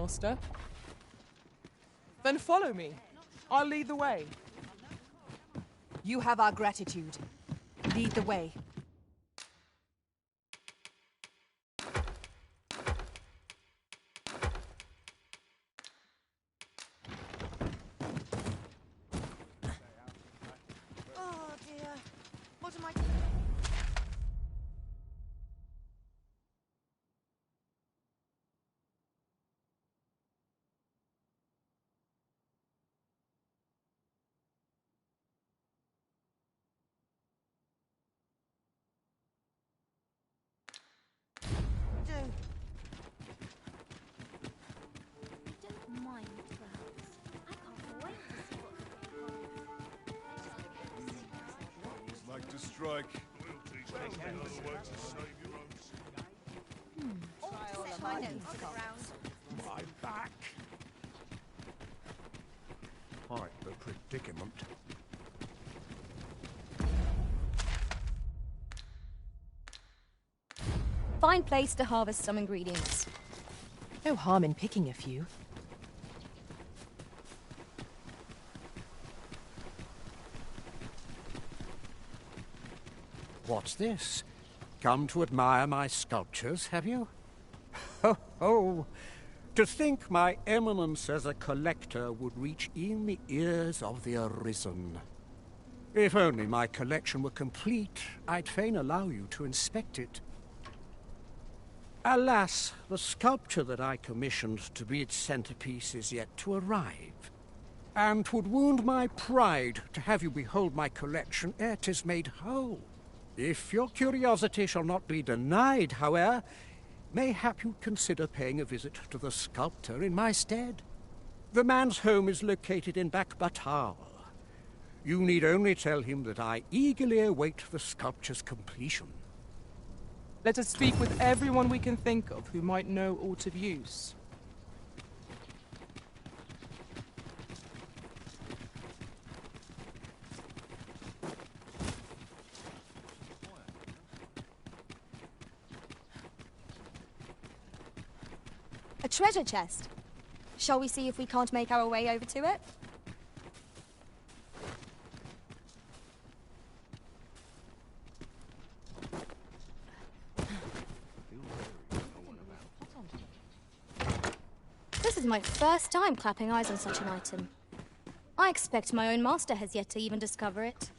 Master. Then follow me. I'll lead the way. You have our gratitude. Lead the way. Oh dear. What am I... Don't mind clouds. I can't wait to see what Always like to strike. We'll teach those people how to save your own skin. Set my notes to the ground. My back. Quite the predicament. Fine place to harvest some ingredients. No harm in picking a few. What's this? Come to admire my sculptures, have you? Ho, ho! To think my eminence as a collector would reach in the ears of the arisen. If only my collection were complete, I'd fain allow you to inspect it. Alas, the sculpture that I commissioned to be its centerpiece is yet to arrive, and 'twould wound my pride to have you behold my collection ere 'tis made whole. If your curiosity shall not be denied, however, mayhap you'd consider paying a visit to the sculptor in my stead. The man's home is located in Batal. You need only tell him that I eagerly await the sculpture's completion. Let us speak with everyone we can think of who might know aught of use. A treasure chest. Shall we see if we can't make our way over to it? This is my first time clapping eyes on such an item. I expect my own master has yet to even discover it.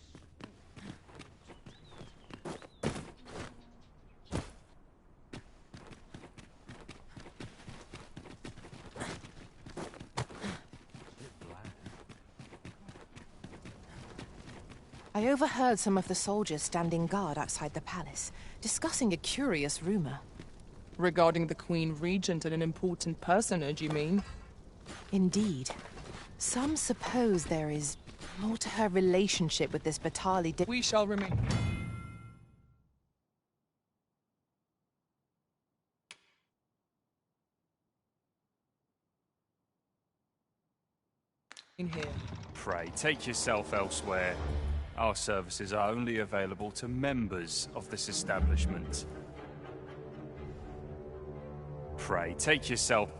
I overheard some of the soldiers standing guard outside the palace, discussing a curious rumor. Regarding the Queen Regent and an important personage, you mean? Indeed. Some suppose there is more to her relationship with this Batali. We shall remain. In here. Pray, take yourself elsewhere. Our services are only available to members of this establishment. Pray, take yourself...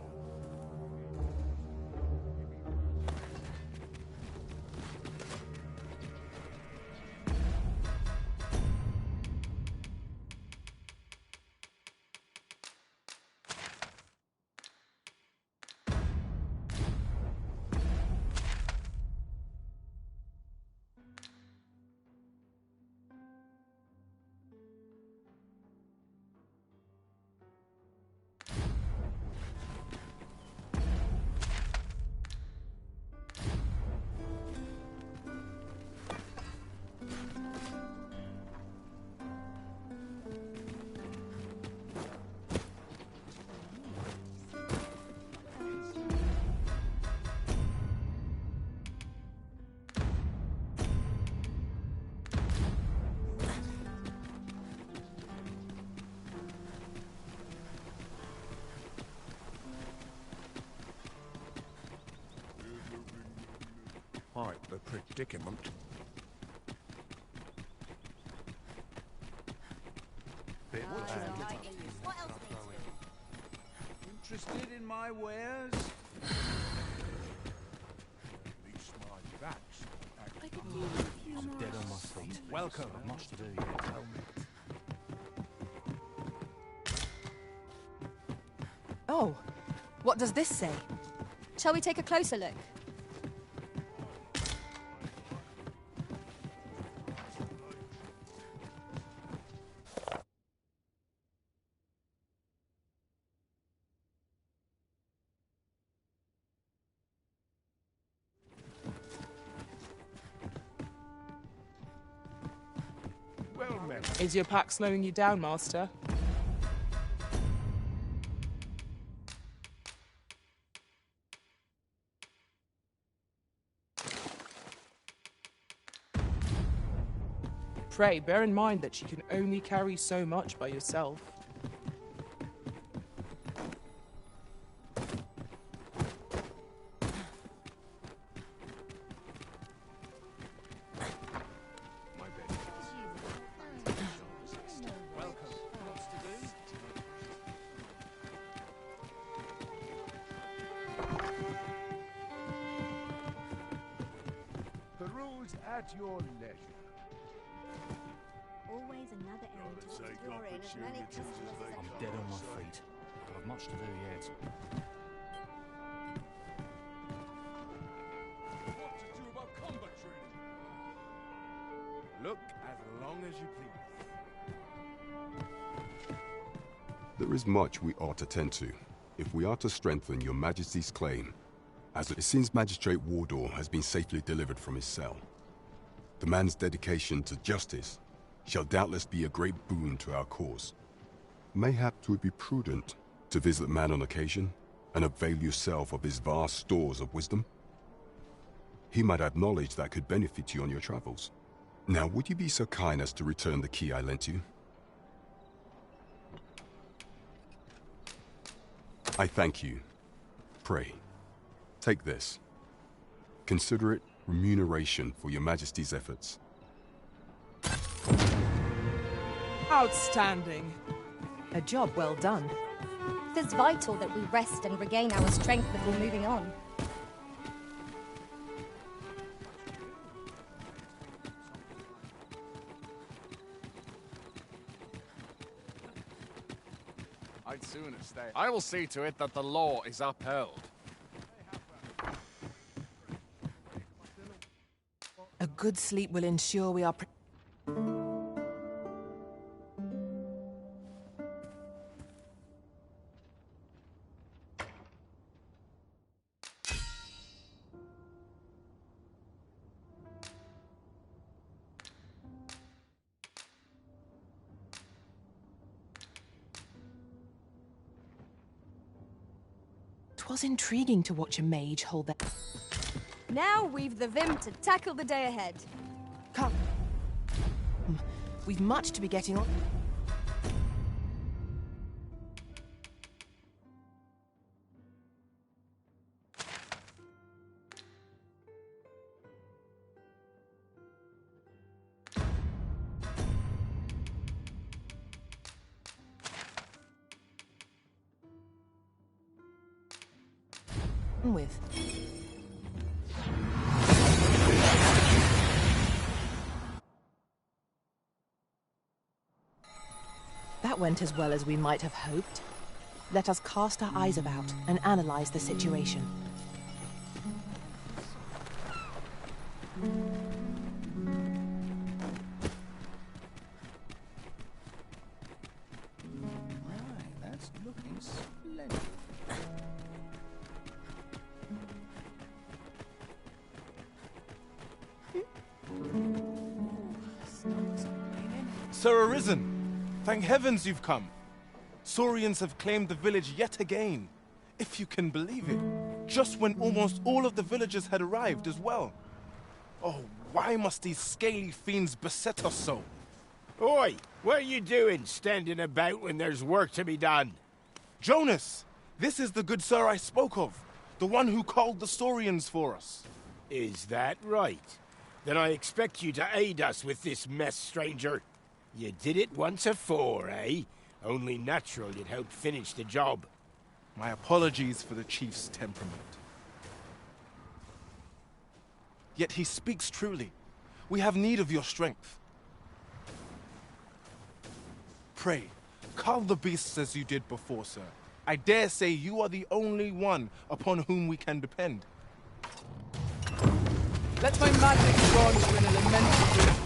Quite the predicament. What else do we do? Interested in my wares? These smart backs. I'm dead on my feet. Welcome. Not much to do yet. Tell me. Oh, what does this say? Shall we take a closer look? Well met. Is your pack slowing you down, Master? Pray, bear in mind that you can only carry so much by yourself. My bed. Welcome. Lots to do? Peruse at your leisure. Always another errand to Take explore in as many opportunities as customers they as I'm I dead on my feet. I've much to do yet. What to do about combat training? Look as long as you please. There is much we ought to tend to, if we are to strengthen your Majesty's claim, as it seems Magistrate Wardor has been safely delivered from his cell. The man's dedication to justice shall doubtless be a great boon to our cause. Mayhap 'twould be prudent to visit the man on occasion and avail yourself of his vast stores of wisdom. He might have knowledge that could benefit you on your travels. Now, would you be so kind as to return the key I lent you? I thank you. Pray, take this. Consider it remuneration for your Majesty's efforts. Outstanding. A job well done. It is vital that we rest and regain our strength before moving on. I'd sooner stay. I will see to it that the law is upheld. A good sleep will ensure we are... Twas intriguing to watch a mage hold that... Now we've the vim to tackle the day ahead. Come. We've much to be getting on. With. That went as well as we might have hoped. Let us cast our eyes about and analyze the situation. Right, that's looking splendid. Sir Arisen, thank heavens you've come. Saurians have claimed the village yet again. If you can believe it. Just when almost all of the villagers had arrived as well. Oh, why must these scaly fiends beset us so? Oi, what are you doing standing about when there's work to be done? Jonas, this is the good sir I spoke of. The one who called the Saurians for us. Is that right? Then I expect you to aid us with this mess, stranger. You did it once afore, eh? Only natural you'd help finish the job. My apologies for the chief's temperament. Yet he speaks truly. We have need of your strength. Pray, carve the beasts as you did before, sir. I dare say you are the only one upon whom we can depend. Let my magic grant you an elemental gift.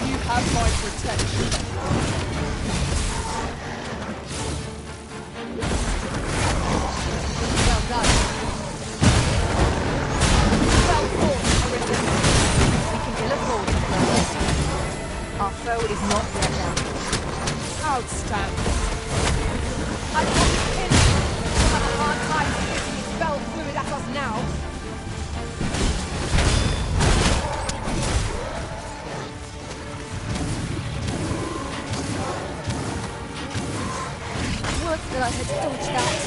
You have my protection. Well done. Well fought, Arisen. We can ill afford to throw this. Our foe is not yet down. Outstanding. I want to kill him. We'll have a hard time spitting his spell fluid at us now. Would that I had dodged that.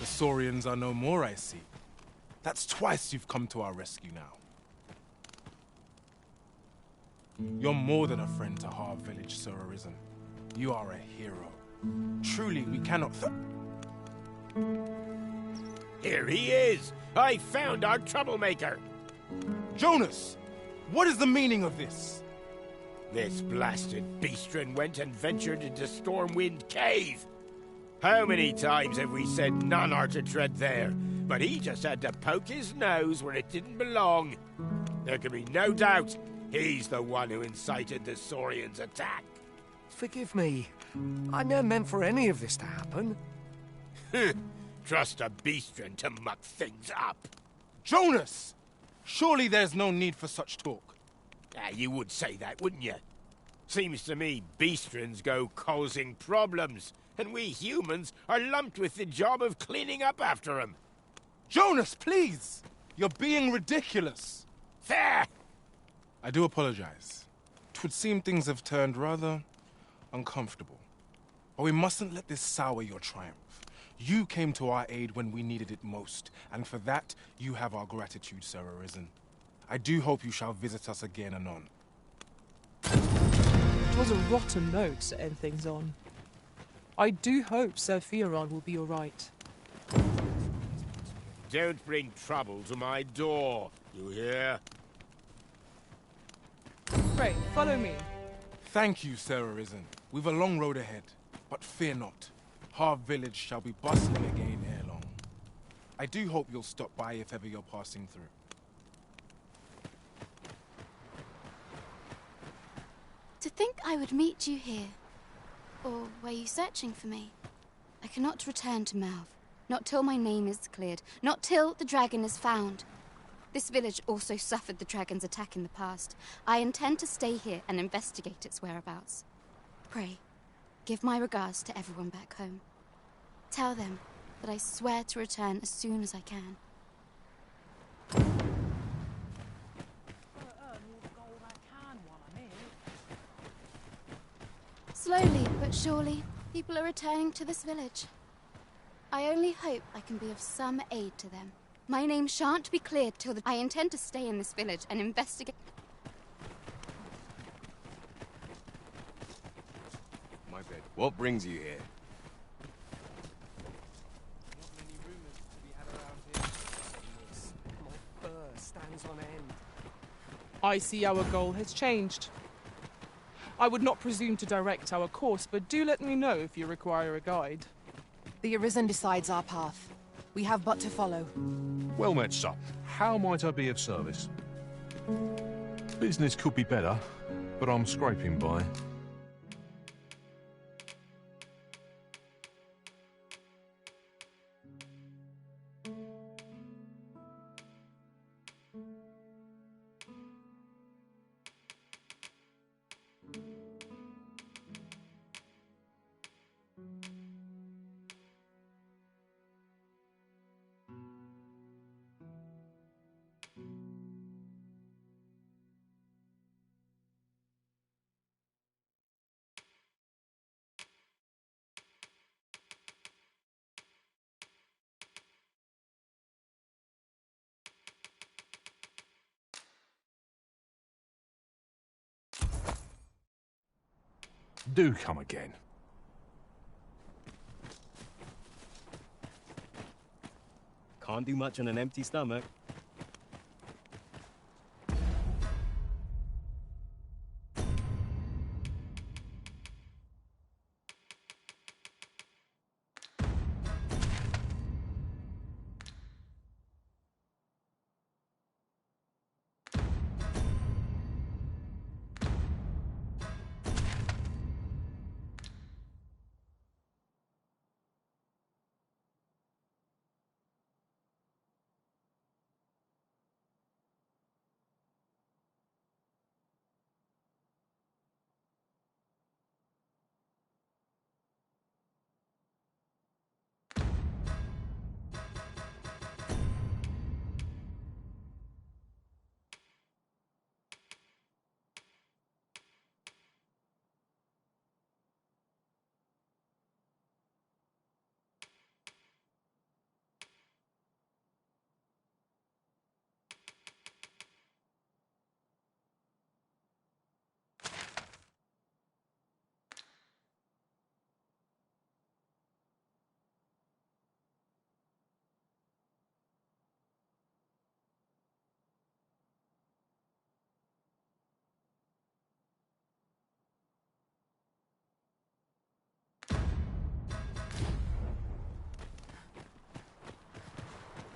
The Saurians are no more, I see. That's twice you've come to our rescue now. You're more than a friend to Harv Village, Sir Arisen. You are a hero. Truly, we cannot Here he is! I found our troublemaker! Jonas! What is the meaning of this? This blasted beastren went and ventured into Stormwind Cave! How many times have we said none are to tread there? But he just had to poke his nose where it didn't belong. There can be no doubt he's the one who incited the Saurians' attack. Forgive me. I never meant for any of this to happen. Trust a beastren to muck things up. Jonas! Surely there's no need for such talk. You would say that, wouldn't you? Seems to me beastrens go causing problems, and we humans are lumped with the job of cleaning up after them. Jonas, please! You're being ridiculous. There! I do apologize. 'Twould seem things have turned rather uncomfortable. But we mustn't let this sour your triumph. You came to our aid when we needed it most, and for that you have our gratitude, Sir Arisen. I do hope you shall visit us again anon. It was a rotten note to end things on. I do hope Sir Fioron will be alright. Don't bring trouble to my door, you hear? Pray, follow me. Thank you, Sir Arisen. We've a long road ahead, but fear not. Harv Village shall be bustling again ere long. I do hope you'll stop by if ever you're passing through. To think I would meet you here. Or were you searching for me? I cannot return to Malv. Not till my name is cleared. Not till the dragon is found. This village also suffered the dragon's attack in the past. I intend to stay here and investigate its whereabouts. Pray, give my regards to everyone back home. Tell them that I swear to return as soon as I can. Slowly but surely, people are returning to this village. I only hope I can be of some aid to them. My name shan't be cleared till I intend to stay in this village and investigate. My bed. What brings you here? Stands on end. I see our goal has changed. I would not presume to direct our course, but do let me know if you require a guide. The Arisen decides our path. We have but to follow. Well met, sir. How might I be of service? Business could be better, but I'm scraping by. Do come again. Can't do much on an empty stomach.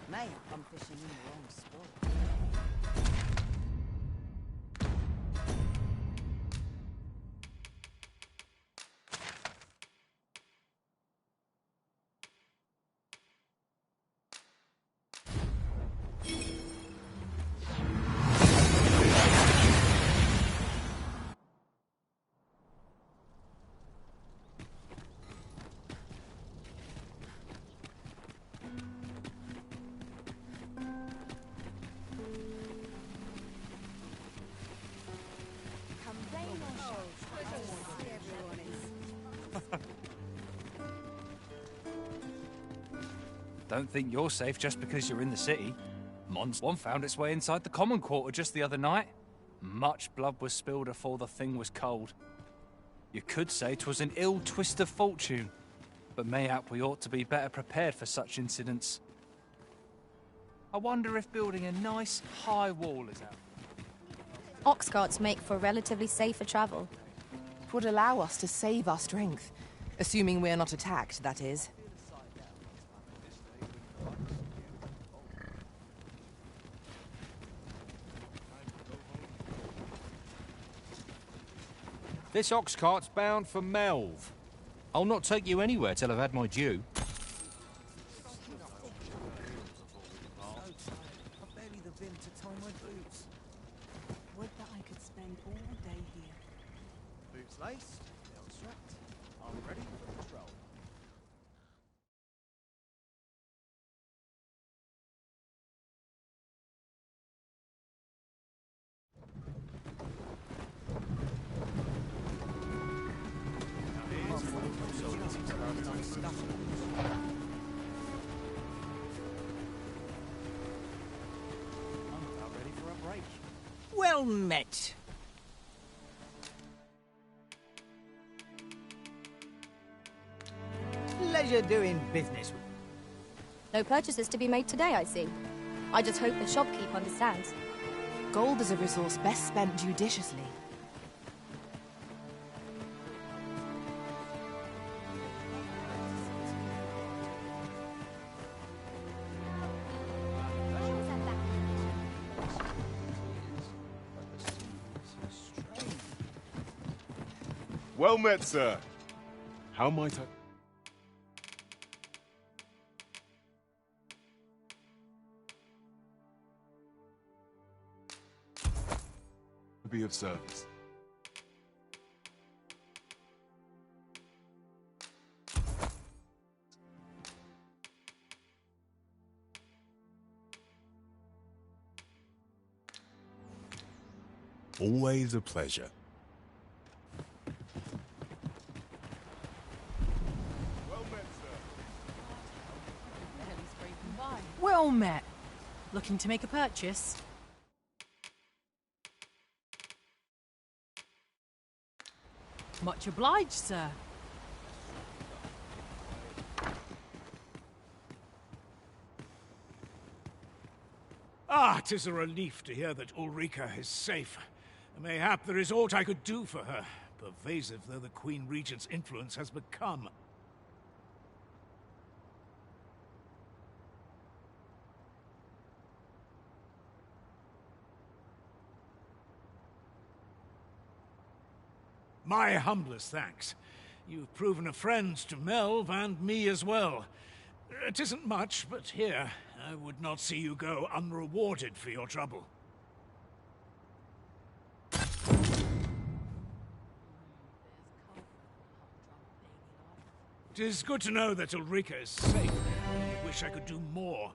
Mate, I'm fishing in the wrong spot. Don't think you're safe just because you're in the city. Monster one found its way inside the common quarter just the other night. Much blood was spilled afore the thing was cold. You could say 'twas an ill twist of fortune, but mayhap we ought to be better prepared for such incidents. I wonder if building a nice high wall is out. Ox carts make for relatively safer travel. It would allow us to save our strength. Assuming we're not attacked, that is. This ox cart's bound for Melv. I'll not take you anywhere till I've had my due. I've barely the vim to tie my boots. Would that I could spend all day here. Boots laced, belt strapped. I'm ready for patrol. Well met. Pleasure doing business with No purchases to be made today, I see. I just hope the shopkeep understands. Gold is a resource best spent judiciously. Well met, sir. How might I... be of service? Always a pleasure. Well met. Looking to make a purchase? Much obliged, sir. Ah, 'tis a relief to hear that Ulrika is safe. Mayhap there is aught I could do for her, pervasive though the Queen Regent's influence has become. My humblest thanks. You've proven a friend to Melv and me as well. It isn't much, but here, I would not see you go unrewarded for your trouble. 'Tis good to know that Ulrika is safe. I wish I could do more.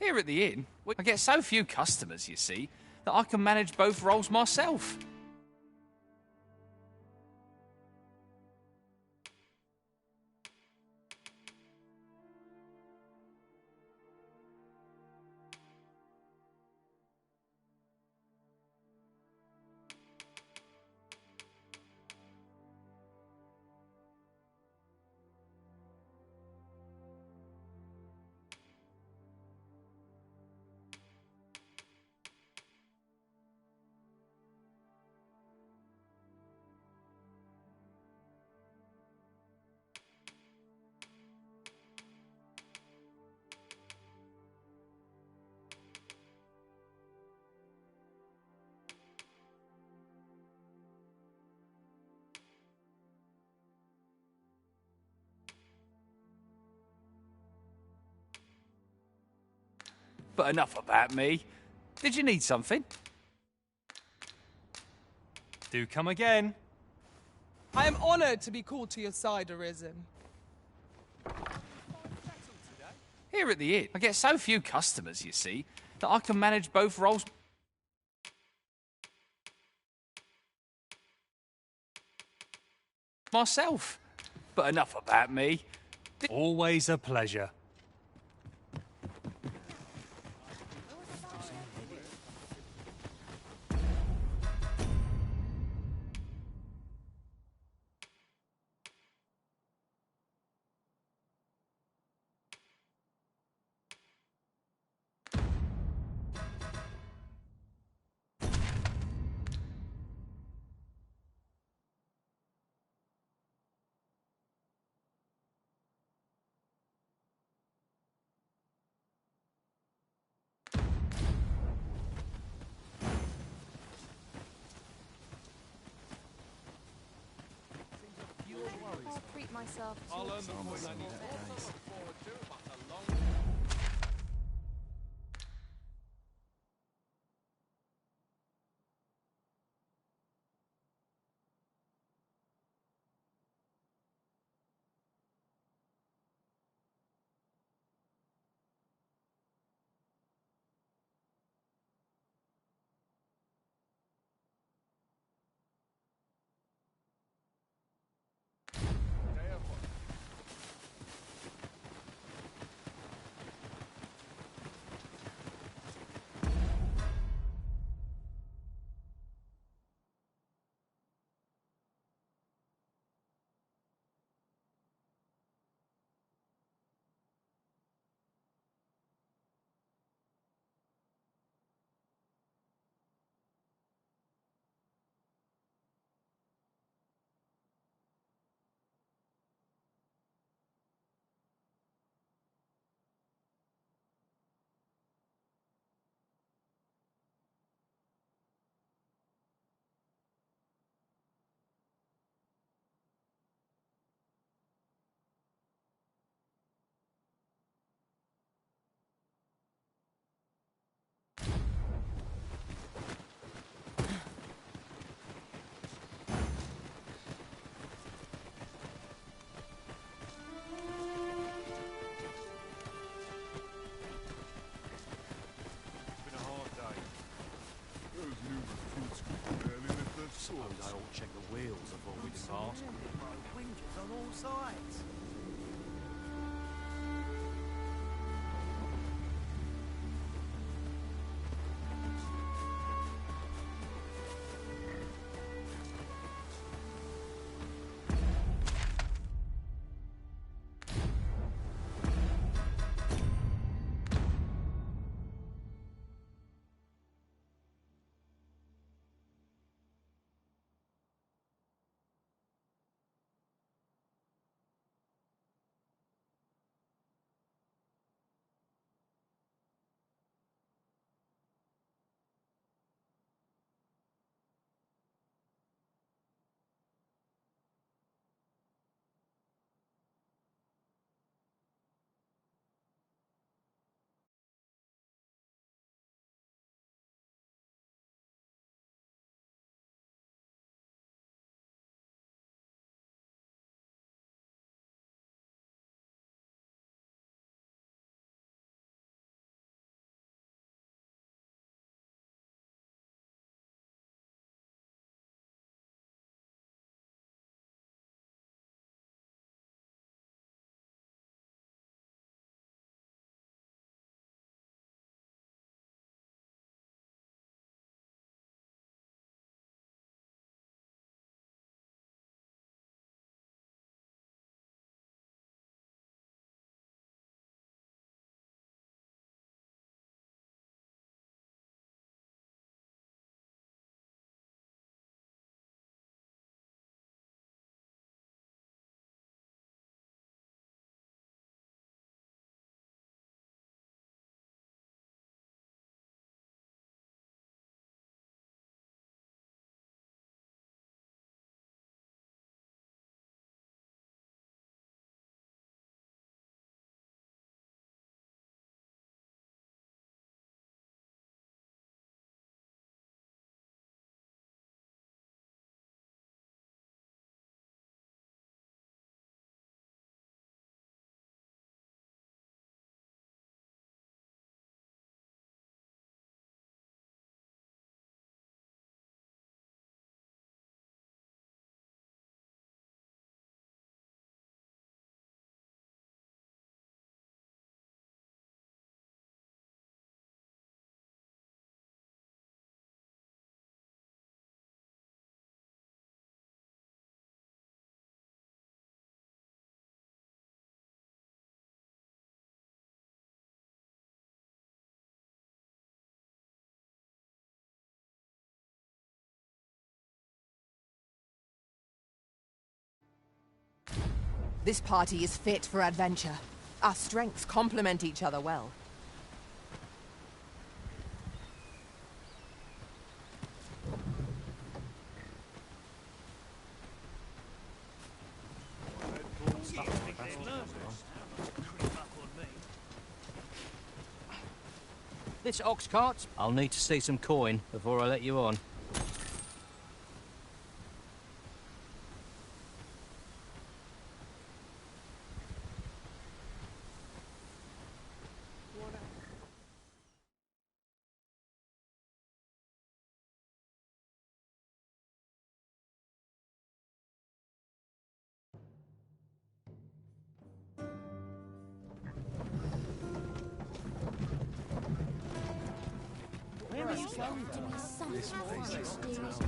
Here at the inn, I get so few customers, you see, that I can manage both roles myself. But enough about me. Did you need something? Do come again. I am honoured to be called to your side, Arisen. Here at the inn, I get so few customers, you see, that I can manage both roles myself. But enough about me. Always a pleasure. I'll treat myself to I'll earn the some coin I need small Been a hard day. Those new recruits could barely lift their swords. They all check the wheels before we depart. Winches on all sides. This party is fit for adventure. Our strengths complement each other well. This ox cart? I'll need to see some coin before I let you on. Where are you going? This place is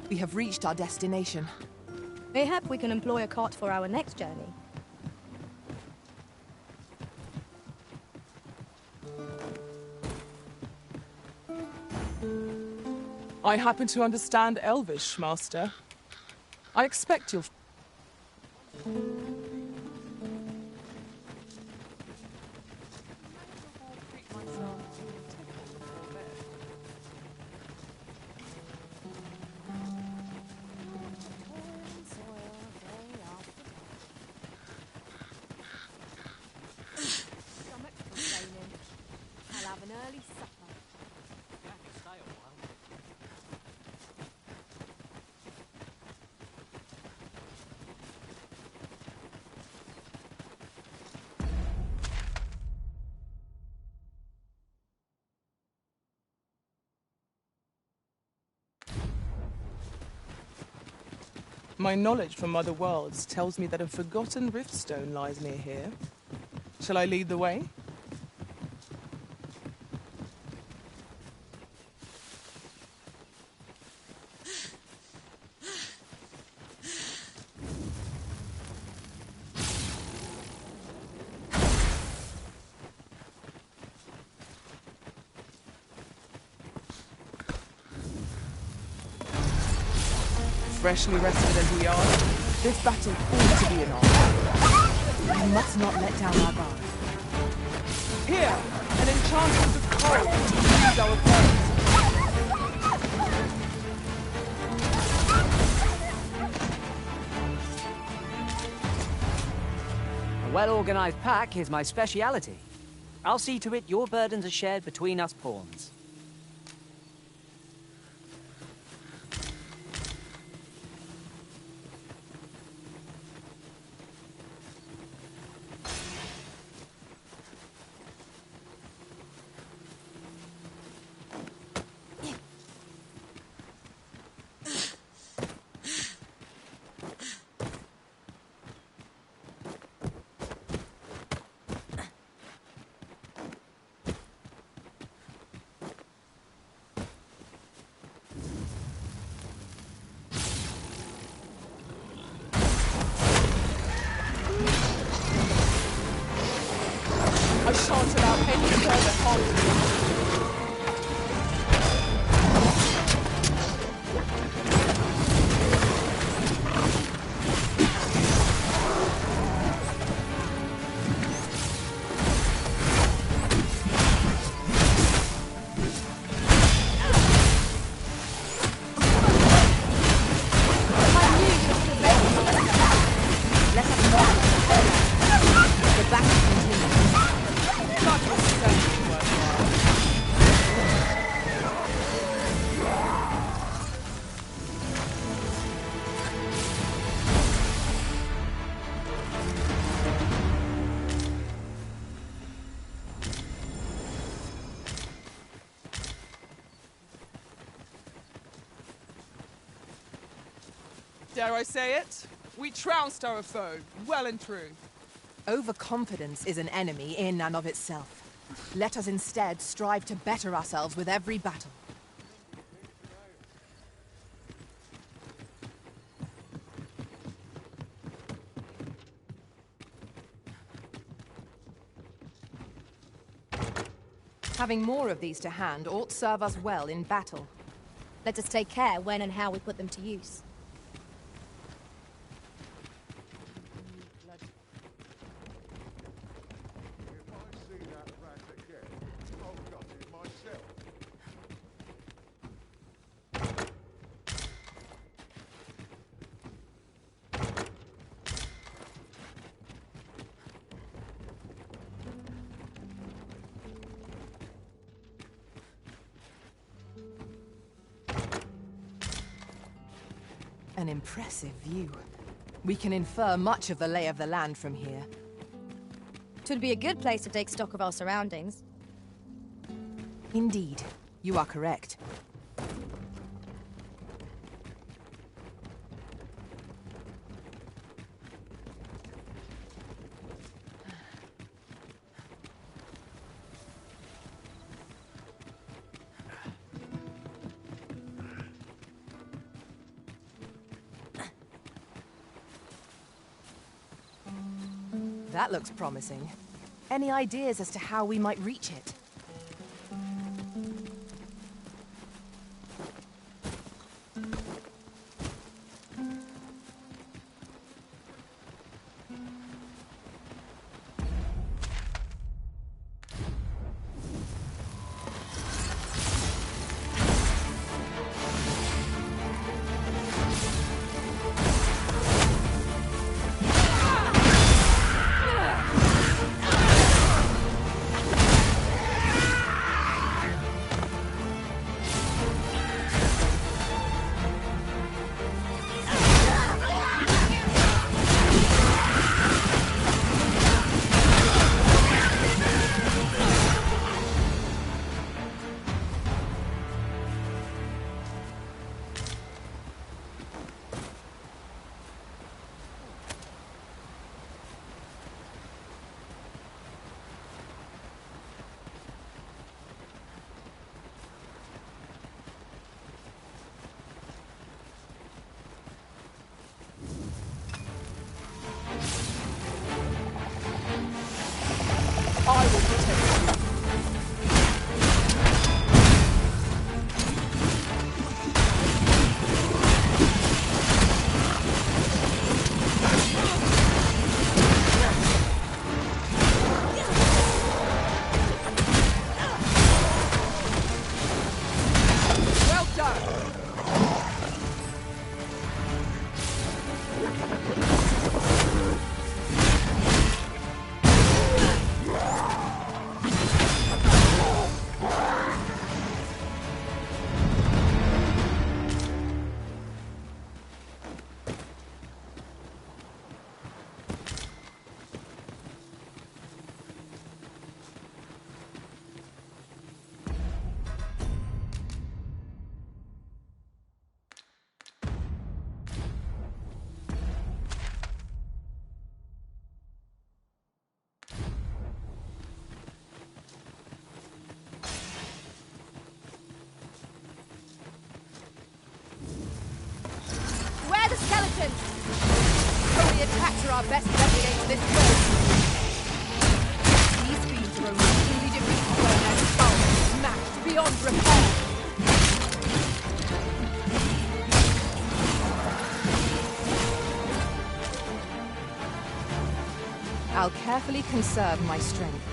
We have reached our destination. Mayhap we can employ a cart for our next journey. I happen to understand Elvish, Master. I expect you'll... I'll have an early supper. My knowledge from other worlds tells me that a forgotten riftstone lies near here. Shall I lead the way? Freshly rested as we are, this battle ought to be in our favor. We must not let down our guard. Here, an enchantment of coral to freeze our foes. A well-organized pack is my speciality. I'll see to it your burdens are shared between us pawns. I shan't allow any further harm to you. Dare I say it? We trounced our foe, well and true. Overconfidence is an enemy in and of itself. Let us instead strive to better ourselves with every battle. Having more of these to hand ought serve us well in battle. Let us take care when and how we put them to use. If I see that rat again, I'll gut it myself. An impressive view. We can infer much of the lay of the land from here. 'Twould be a good place to take stock of our surroundings. Indeed, you are correct. That looks promising. Any ideas as to how we might reach it? I will protect you. Well done! Where the skeletons? Only attacks are our best bet against this foe. These fiends are only truly defeated when their skulls are smashed beyond repair. I'll carefully conserve my strength.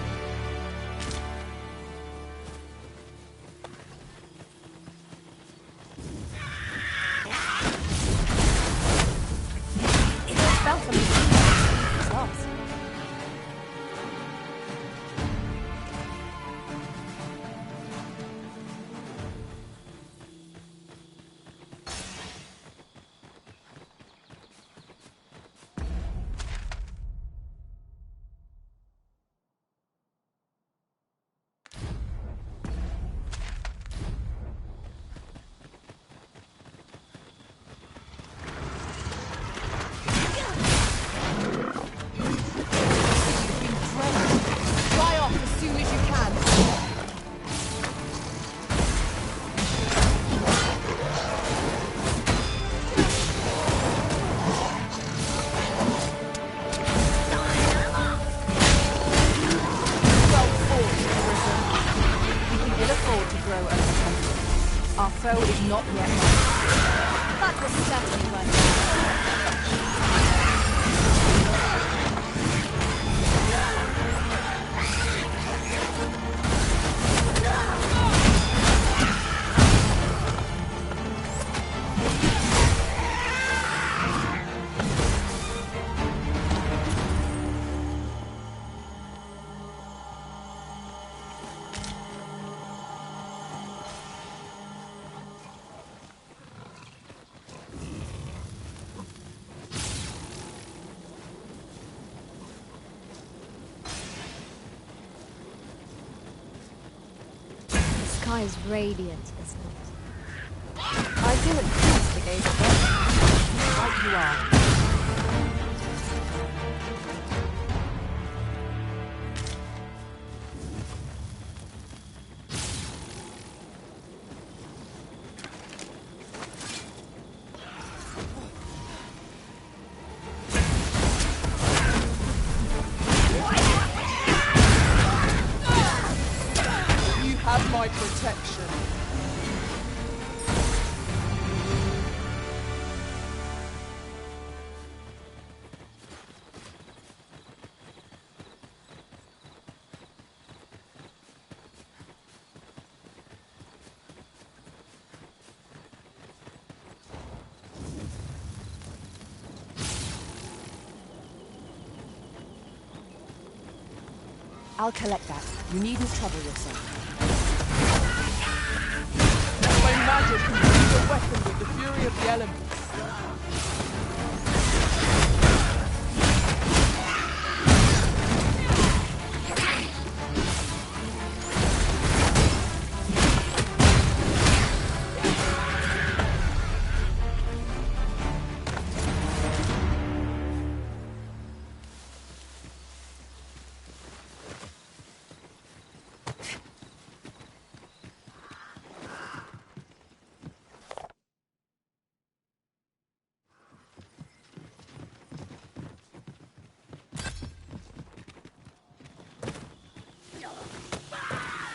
Felt something. Results. foe is not yet lost. That was certainly worth it. The sky is radiant, isn't it? I feel at peace to gaze at it. Right you are. You have my protection. I'll collect that. You needn't trouble yourself. My magic can use a weapon with the fury of the elements.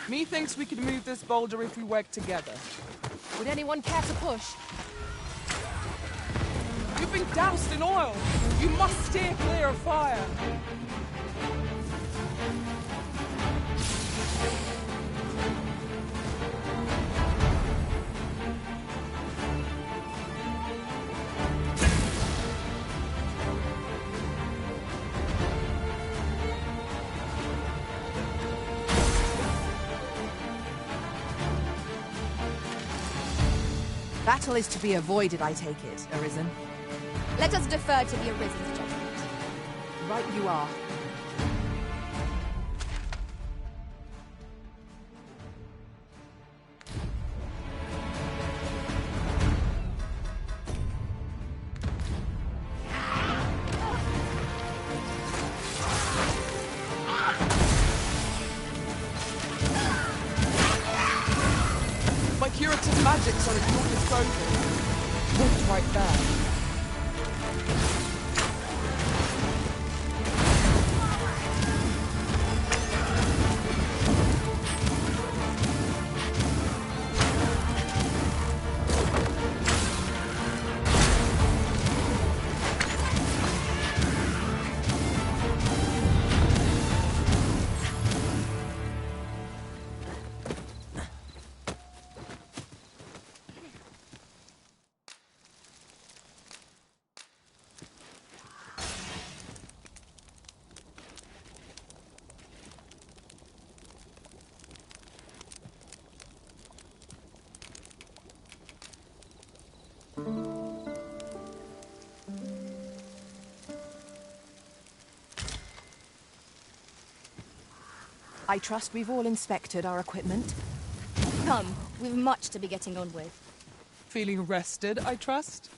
Methinks we could move this boulder if we work together. Would anyone care to push? You've been doused in oil. You must steer clear of fire. Battle is to be avoided, I take it, Arisen. Let us defer to the Arisen's judgment. Right you are. My curative magics are at your disposal. Look right there. I trust we've all inspected our equipment. Come, we've much to be getting on with. Feeling rested, I trust?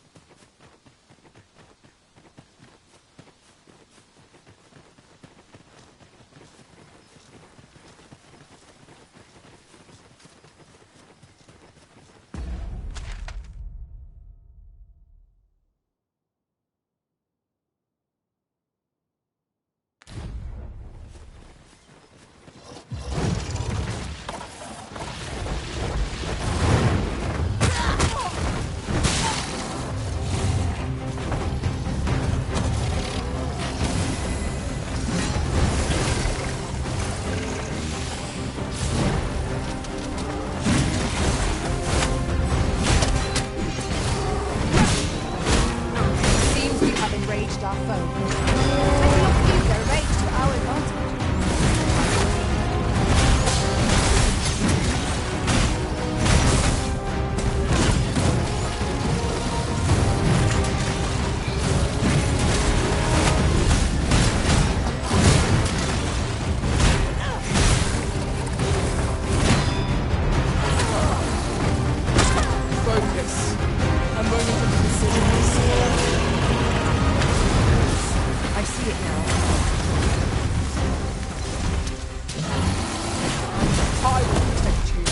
I will protect you.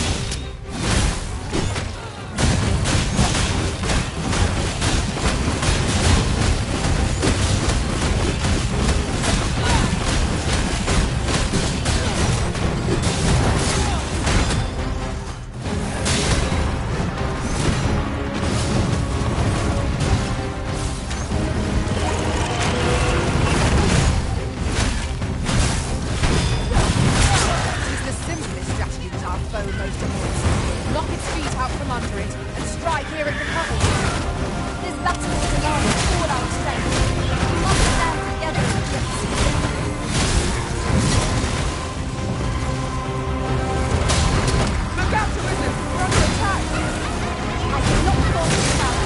Use the simplest strategy that our foe most avoids. Knock its feet out from under it and strike ere it recovers. This battle will demand all our strength. We must stand together and succeed. Look out, Elizabeth! We're under attack! I cannot fall to the tower.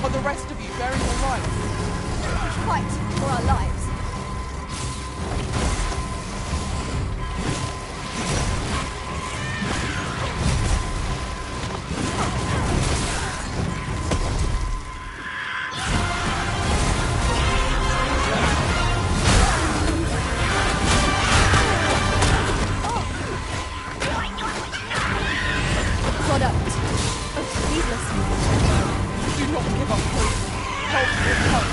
Are the rest of you bearing your lives? Fight for our lives. Product of needlessness. Do not give up hope. Help will come.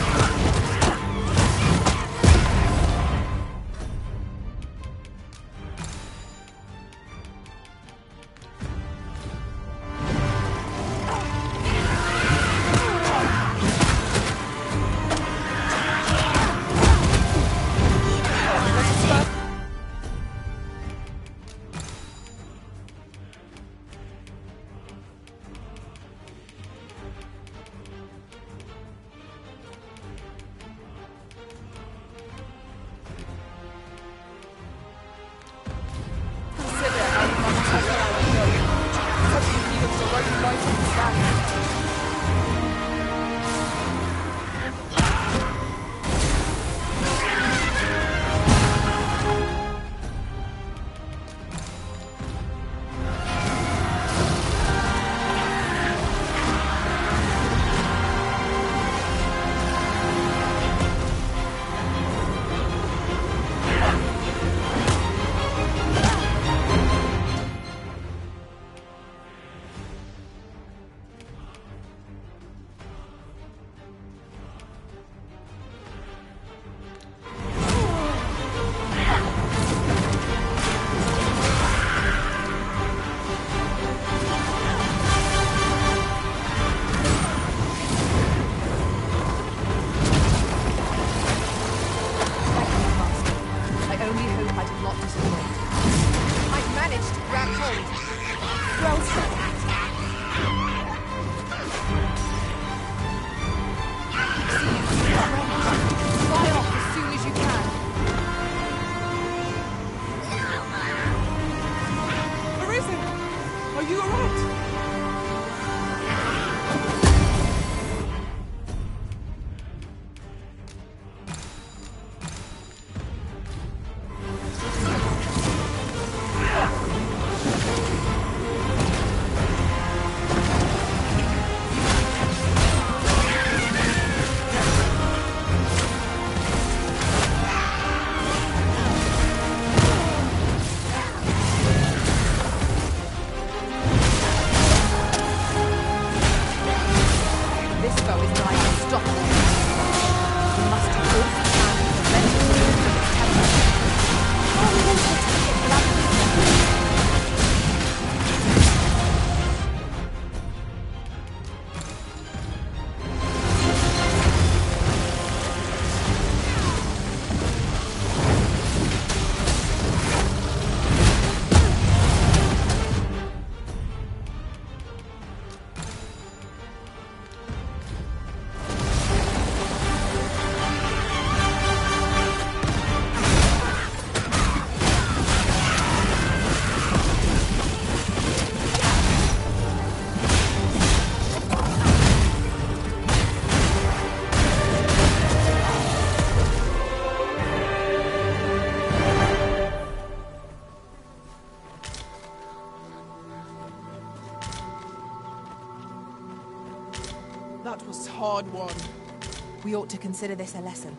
we ought to consider this a lesson.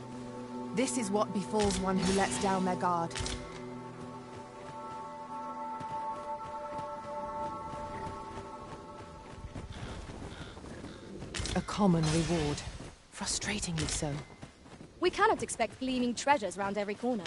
This is what befalls one who lets down their guard. A common reward. Frustratingly so. We cannot expect gleaming treasures round every corner.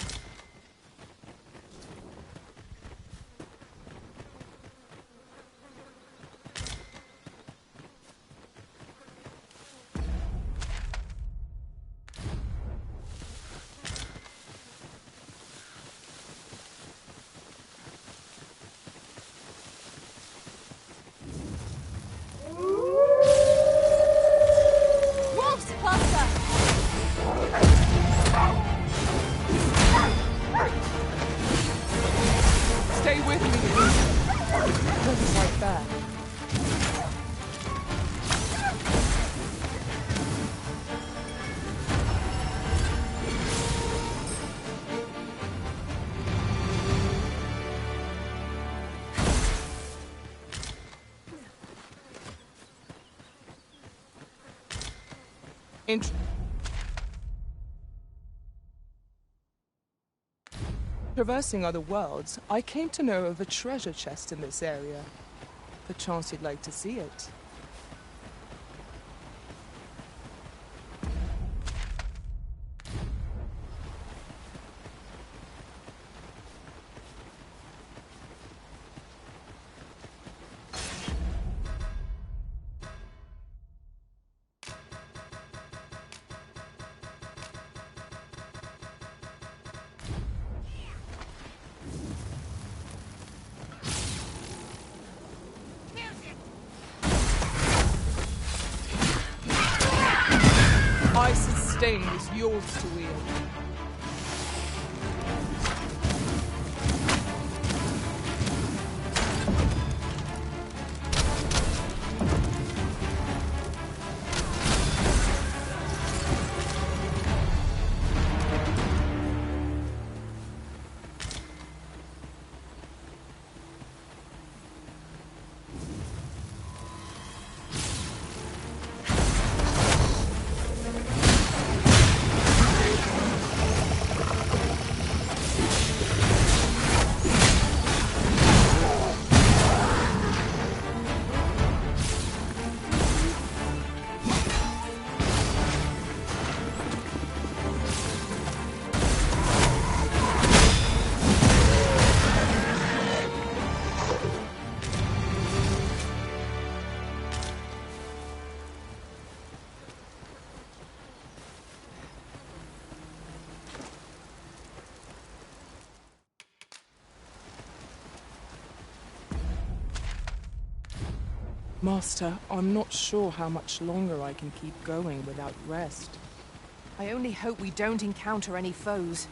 Wolves, faster! Stay with me. Doesn't like that. Traversing other worlds, I came to know of a treasure chest in this area. Perchance you'd like to see it. I sustain is yours to wield. Master, I'm not sure how much longer I can keep going without rest. I only hope we don't encounter any foes.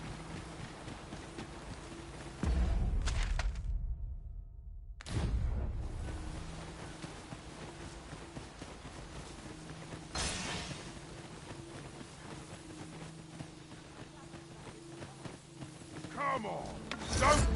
Come on! Don't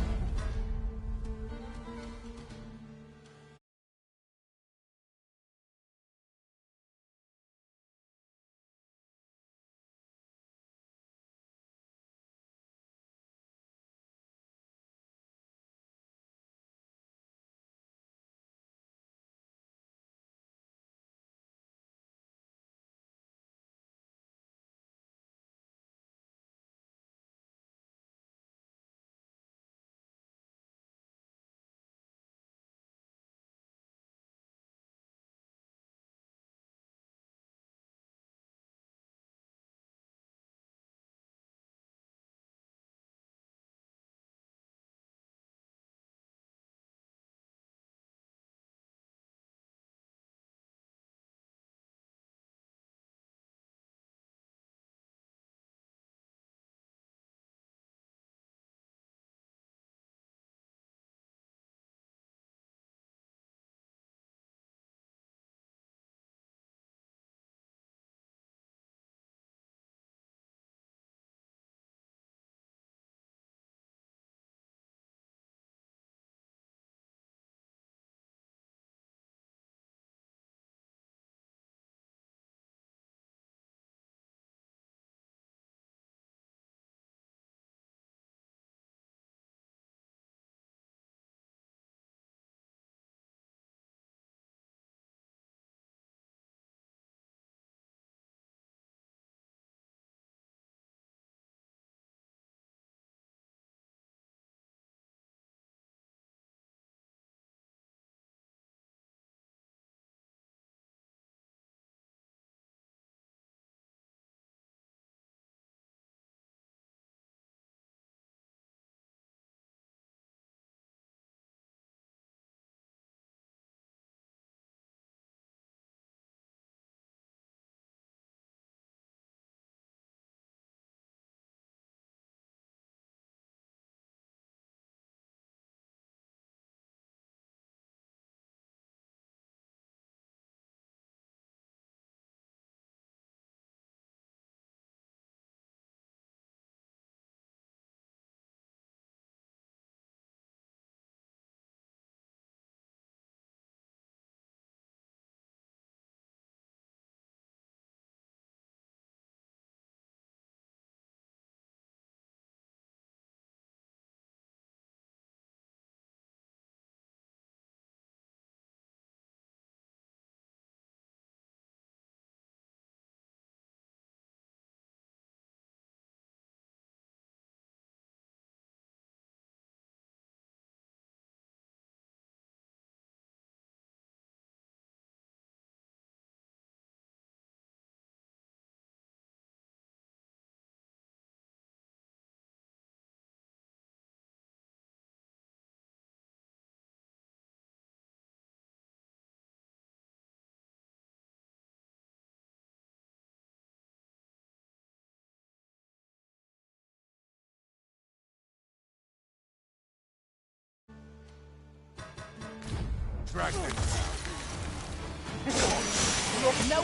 No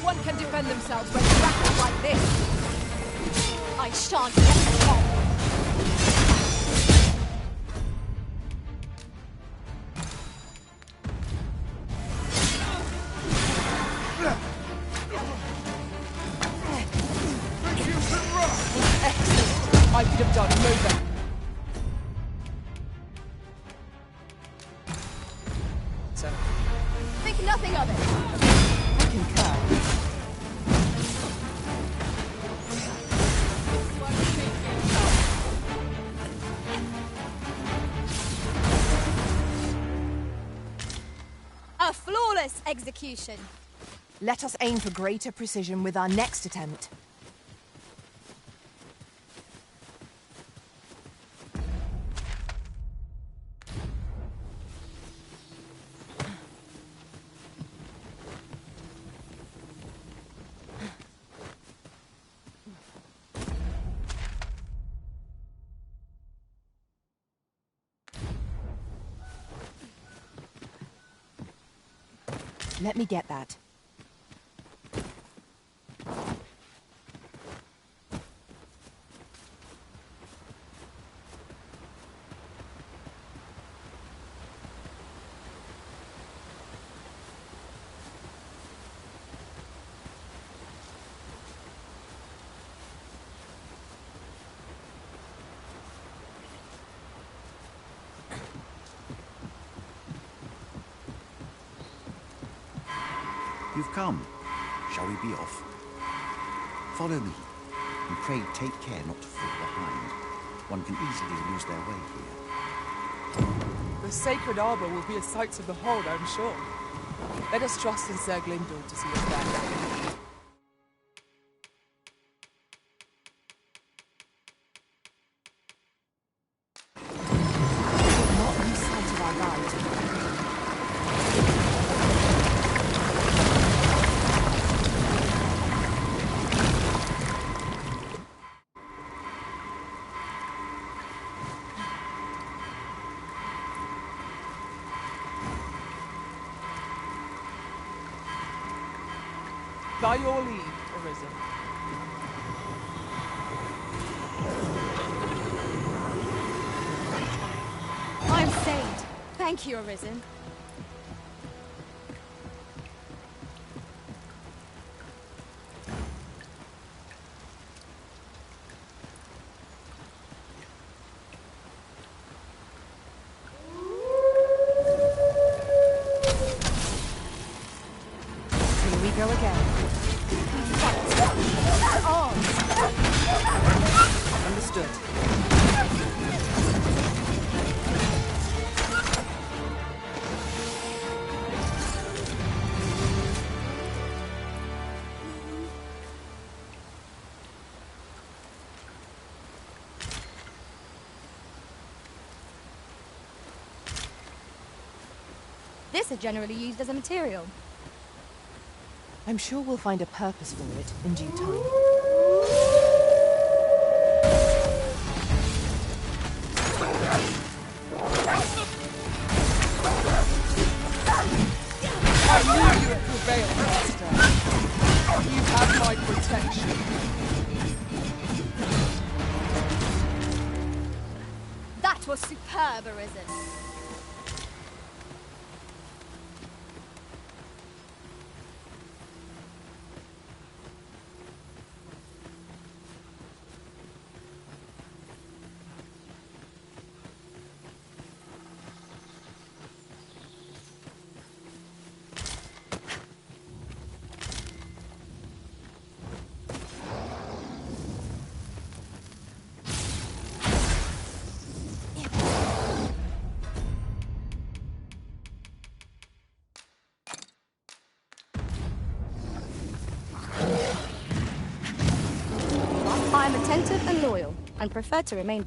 one can defend themselves when grappled like this. I shan't let you off. I could have done no better. So, Think nothing of it. I concur. A flawless execution. Let us aim for greater precision with our next attempt. Let me get that. You've come. Shall we be off? Follow me, and pray take care not to fall behind. One can easily lose their way here. the sacred arbor will be a sight to behold, I'm sure. Let us trust in Sir Glyndor to see us back. By your leave, Arisen. I'm saved. Thank you, Arisen. Here we go again. Understood. This is generally used as a material. I'm sure we'll find a purpose for it in due time. I knew you would prevail, Master. You have my protection. That was superb, Arisen. I am attentive and loyal, and prefer to remain.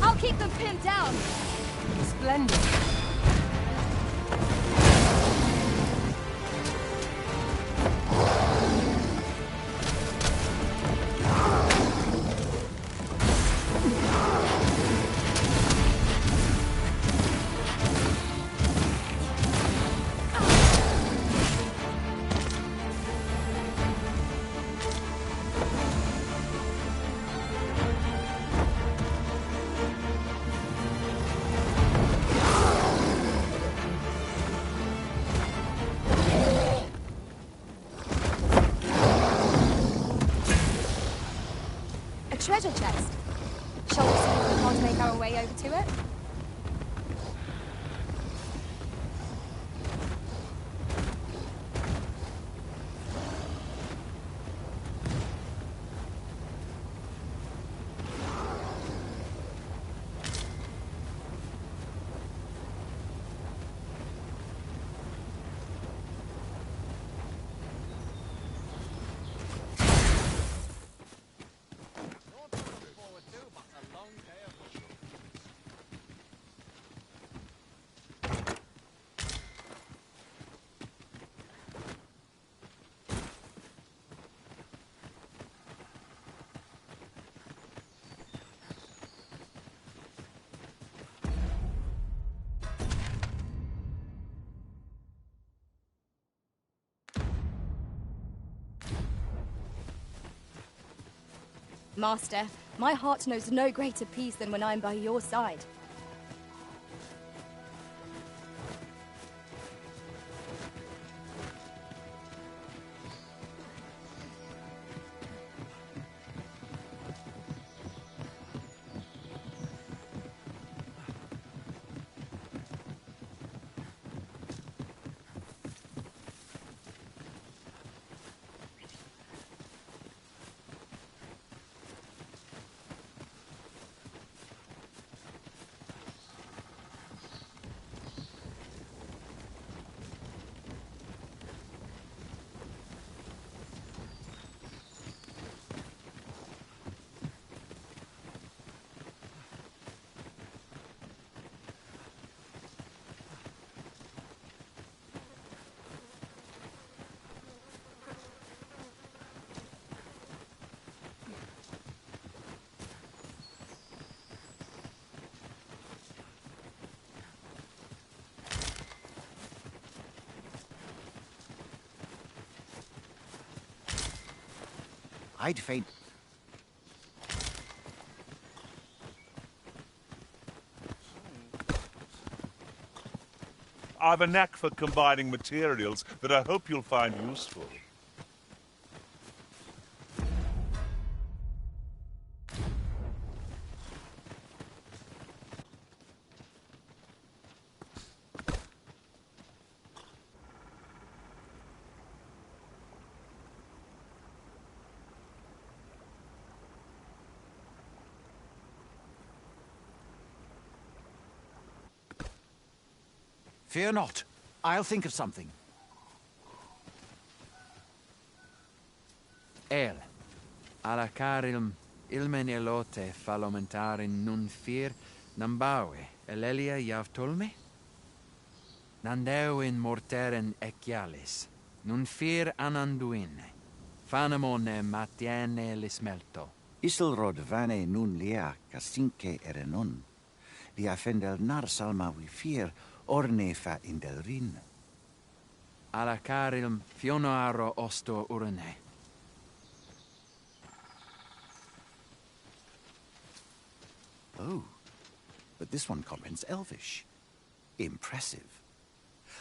I'll keep them pinned down. Splendid. treasure chest. Shall we see if we can't make our way over to it? Master, my heart knows no greater peace than when I'm by your side. I'd faint. I've a knack for combining materials that I hope you'll find useful. Fear not. I'll think of something. Alla carilm ilmen elote falomentarin nun fir nambawe elelia javtolme? Nandeu in morteren ecialis, nun fir ananduine, fanamone matiene lismelto. Isilrod vane nun lia casinque erenon, lia fendel nar salma vi fir orne fa indelrin. Alla carilm fionoaro osto urne. Oh, but this one comments Elvish. Impressive.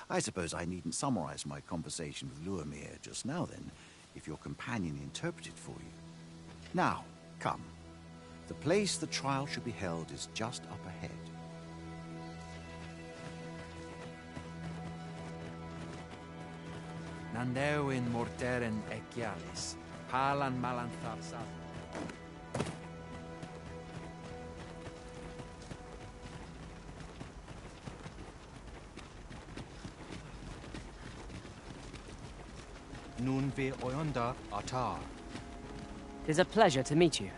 I suppose I needn't summarize my conversation with Luamir just now then, if your companion interpreted for you. Now, come. The place the trial should be held is just up ahead. Nandeu in morteren ecialis, palan malanthar. Nun ve oyonda atar. It is a pleasure to meet you.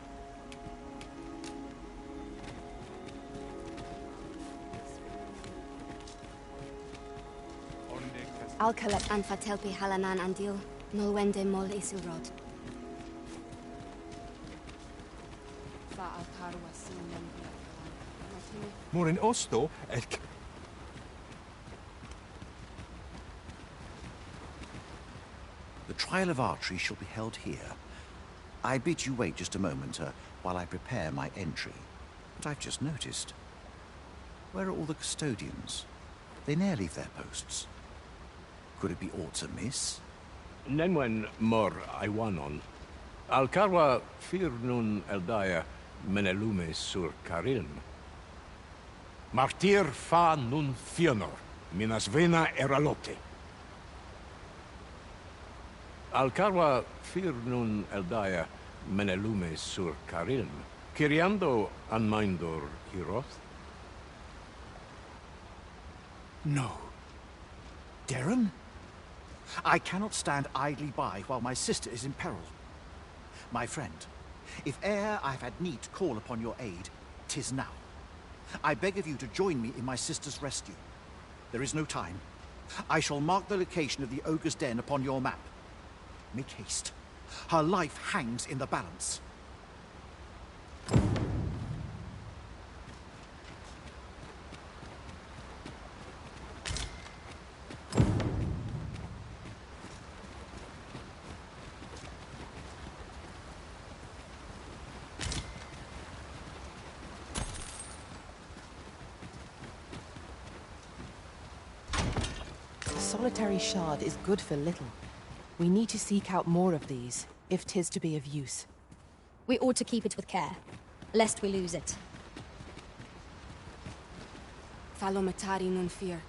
I'll collect Anfatelpi Halanan Andil, Nolwende Mol Isilrod. More in Osto, ek. The trial of archery shall be held here. I bid you wait just a moment while I prepare my entry. But I've just noticed. Where are all the custodians? They ne'er leave their posts. Could it be aught amiss? Nenwen mor Iwanon. Alcarwa fir nun eldaya menelume sur carilm. Martir fa nun fionor, minas vena eralote. Alcarwa fir nun eldaya menelume sur carilm. Kiriando anmindor hiroth? No. Darren? I cannot stand idly by while my sister is in peril. My friend, if e'er I've had need to call upon your aid, 'tis now. I beg of you to join me in my sister's rescue. There is no time. I shall mark the location of the ogre's den upon your map. Make haste. Her life hangs in the balance. Solitary shard is good for little. We need to seek out more of these, if 'tis to be of use. We ought to keep it with care, lest we lose it. Falomatari nun fear.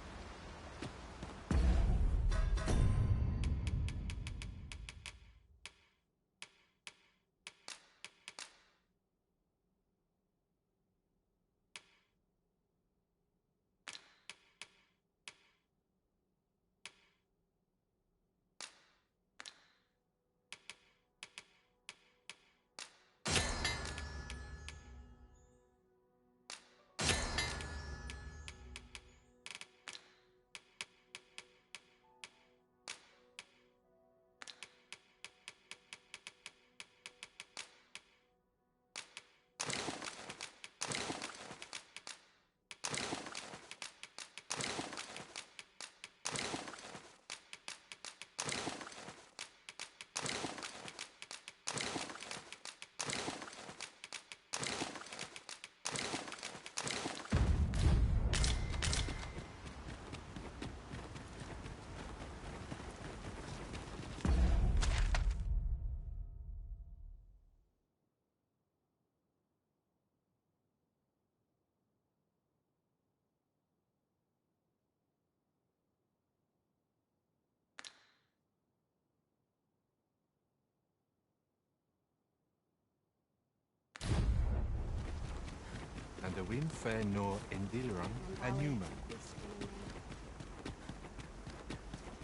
And the wind fair nor Endilran a Newman.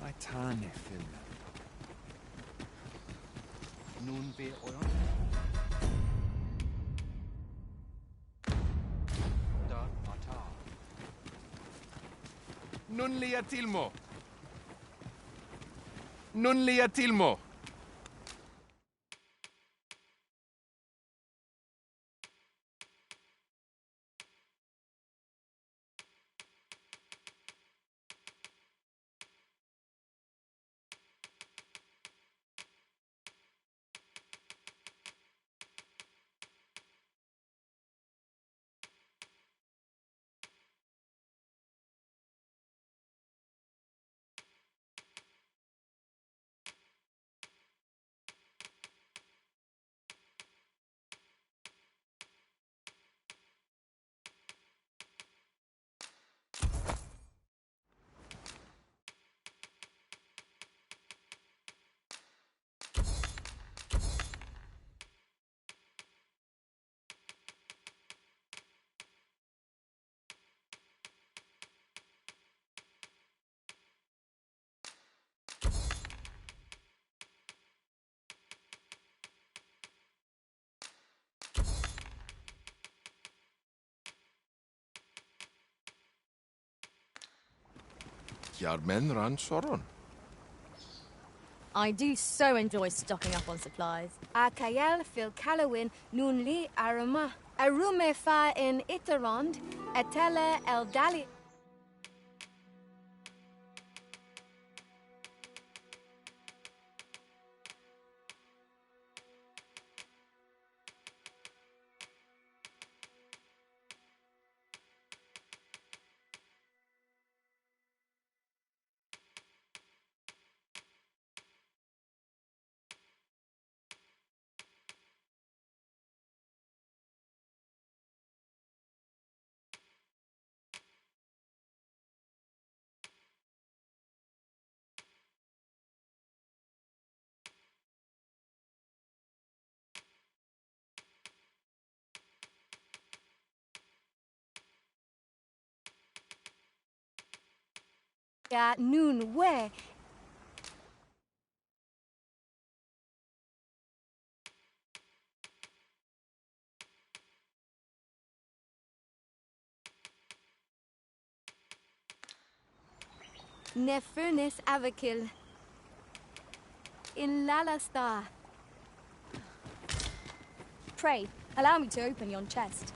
I tane film. Nun be oil. Dogma. Nun lia tilmo. Nun lia tilmo. Jarmen ran soron. I do so enjoy stocking up on supplies. Akayel fil Kalawin nun li arama. Arume fa in Itarond, etele el dali. ga nun we. Ne furnace avakil. In Lalasta. Pray, allow me to open yon chest.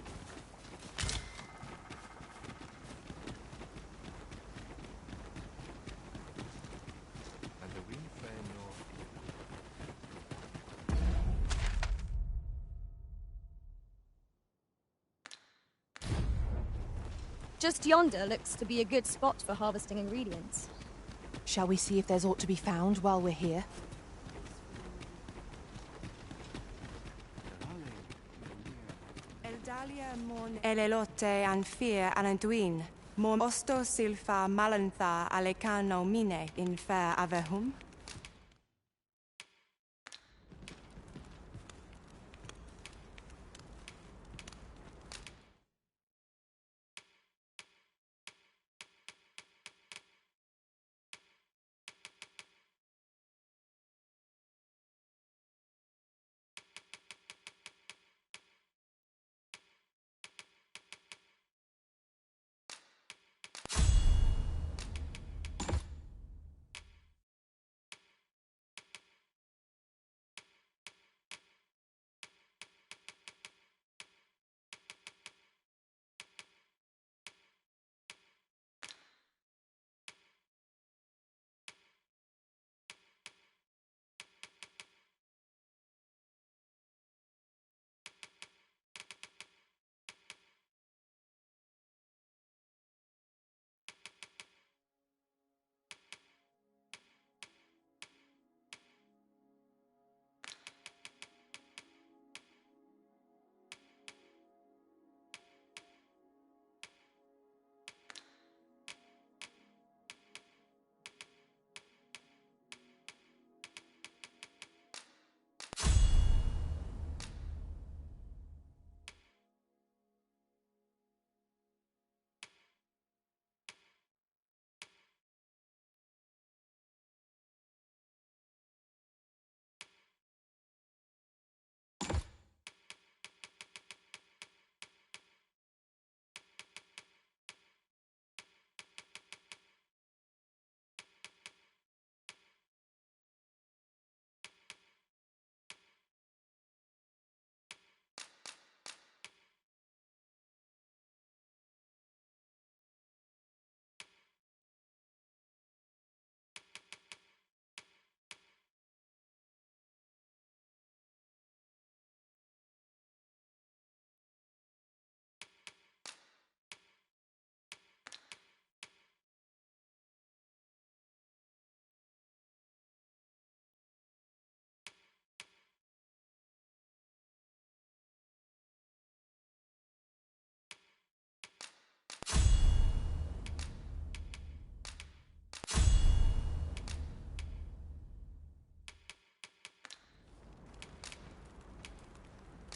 And the wind fair north. Just yonder looks to be a good spot for harvesting ingredients. Shall we see if there's aught to be found while we're here? Eldalia mon elelote anfir alanduin, mon osto silfa malantha alecano mine in fair avehum.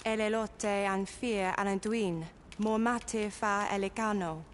Elelote anfir alanduin, mormate fa elecano.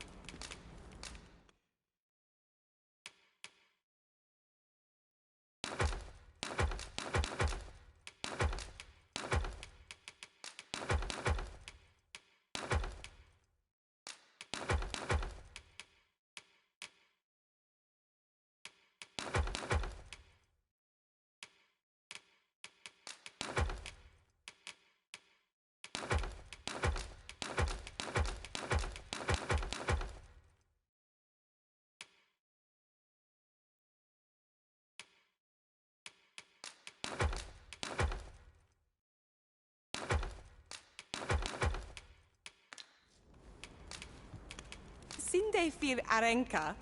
Sinde fir arenka.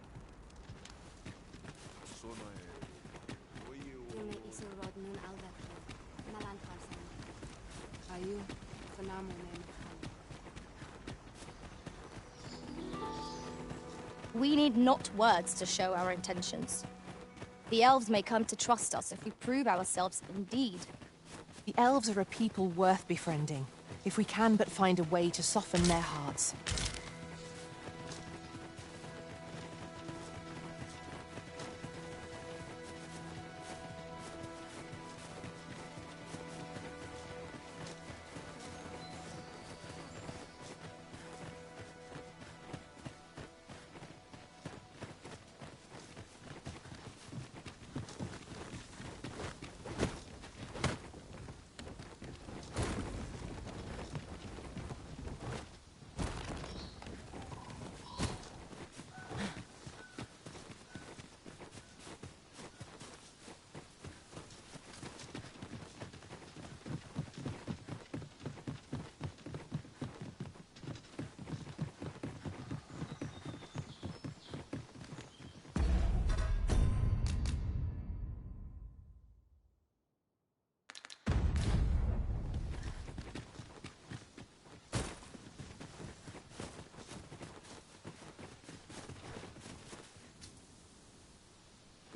We need not words to show our intentions. The elves may come to trust us if we prove ourselves indeed. The elves are a people worth befriending, if we can but find a way to soften their hearts.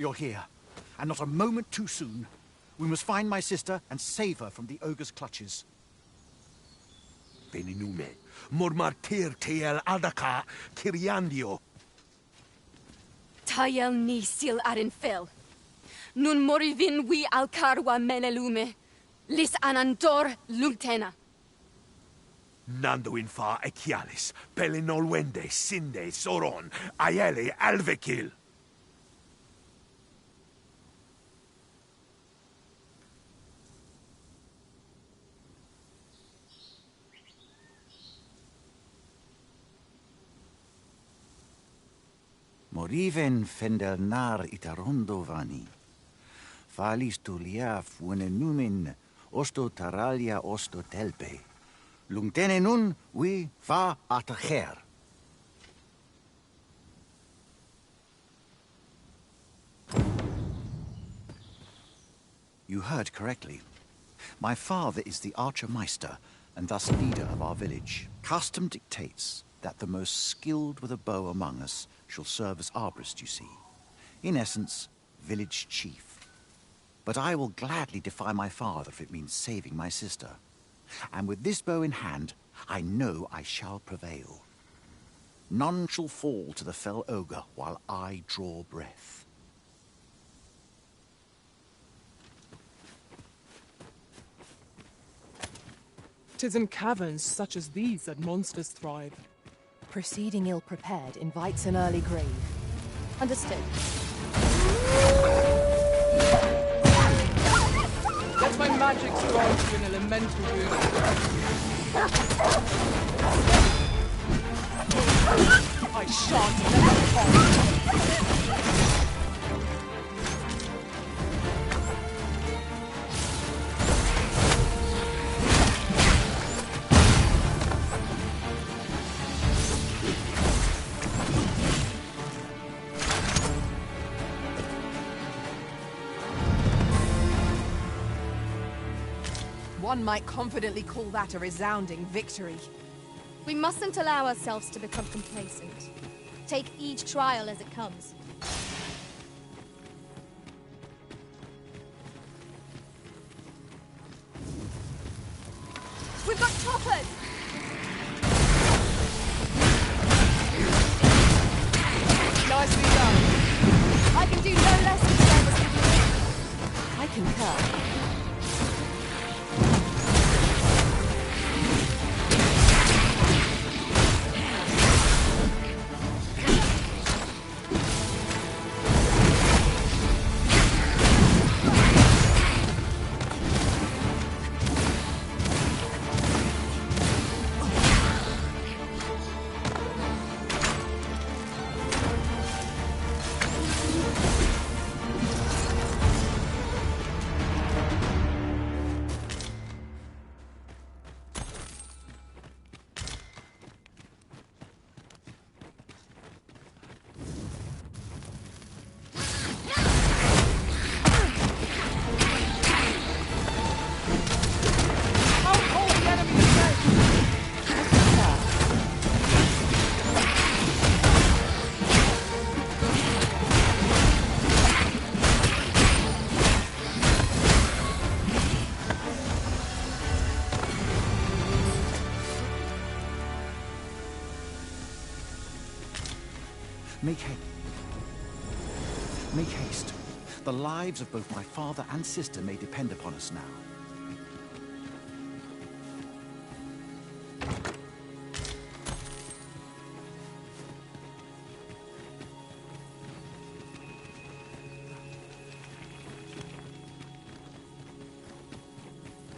You're here, and not a moment too soon. We must find my sister and save her from the ogre's clutches. Veninume, mormartir tiel adaka, kiriandio. Tayel ni sil arin fel. Nun morivin wi alcarwa menelume. Lis anandor lugtena. Nando in fa echialis, pelinolwende, sinde, soron, aiele, alvekil. Moriven fendelnar itarondo vani. Falis tu liaf numin osto taralia osto telpe. Lungtene nun we fa atacher. You heard correctly. My father is the Archermeister, and thus leader of our village. Custom dictates that the most skilled with a bow among us shall serve as arborist, you see. In essence, village chief. But I will gladly defy my father if it means saving my sister. And with this bow in hand, I know I shall prevail. None shall fall to the fell ogre while I draw breath. 'Tis in caverns such as these that monsters thrive. Proceeding ill-prepared invites an early grave. Understood. Let my magic grant you an elemental boon. I shan't let it fall. One might confidently call that a resounding victory. We mustn't allow ourselves to become complacent. Take each trial as it comes. We've got choppers! Nicely done. I can do no less than service with you. I concur. Make haste. The lives of both my father and sister may depend upon us now.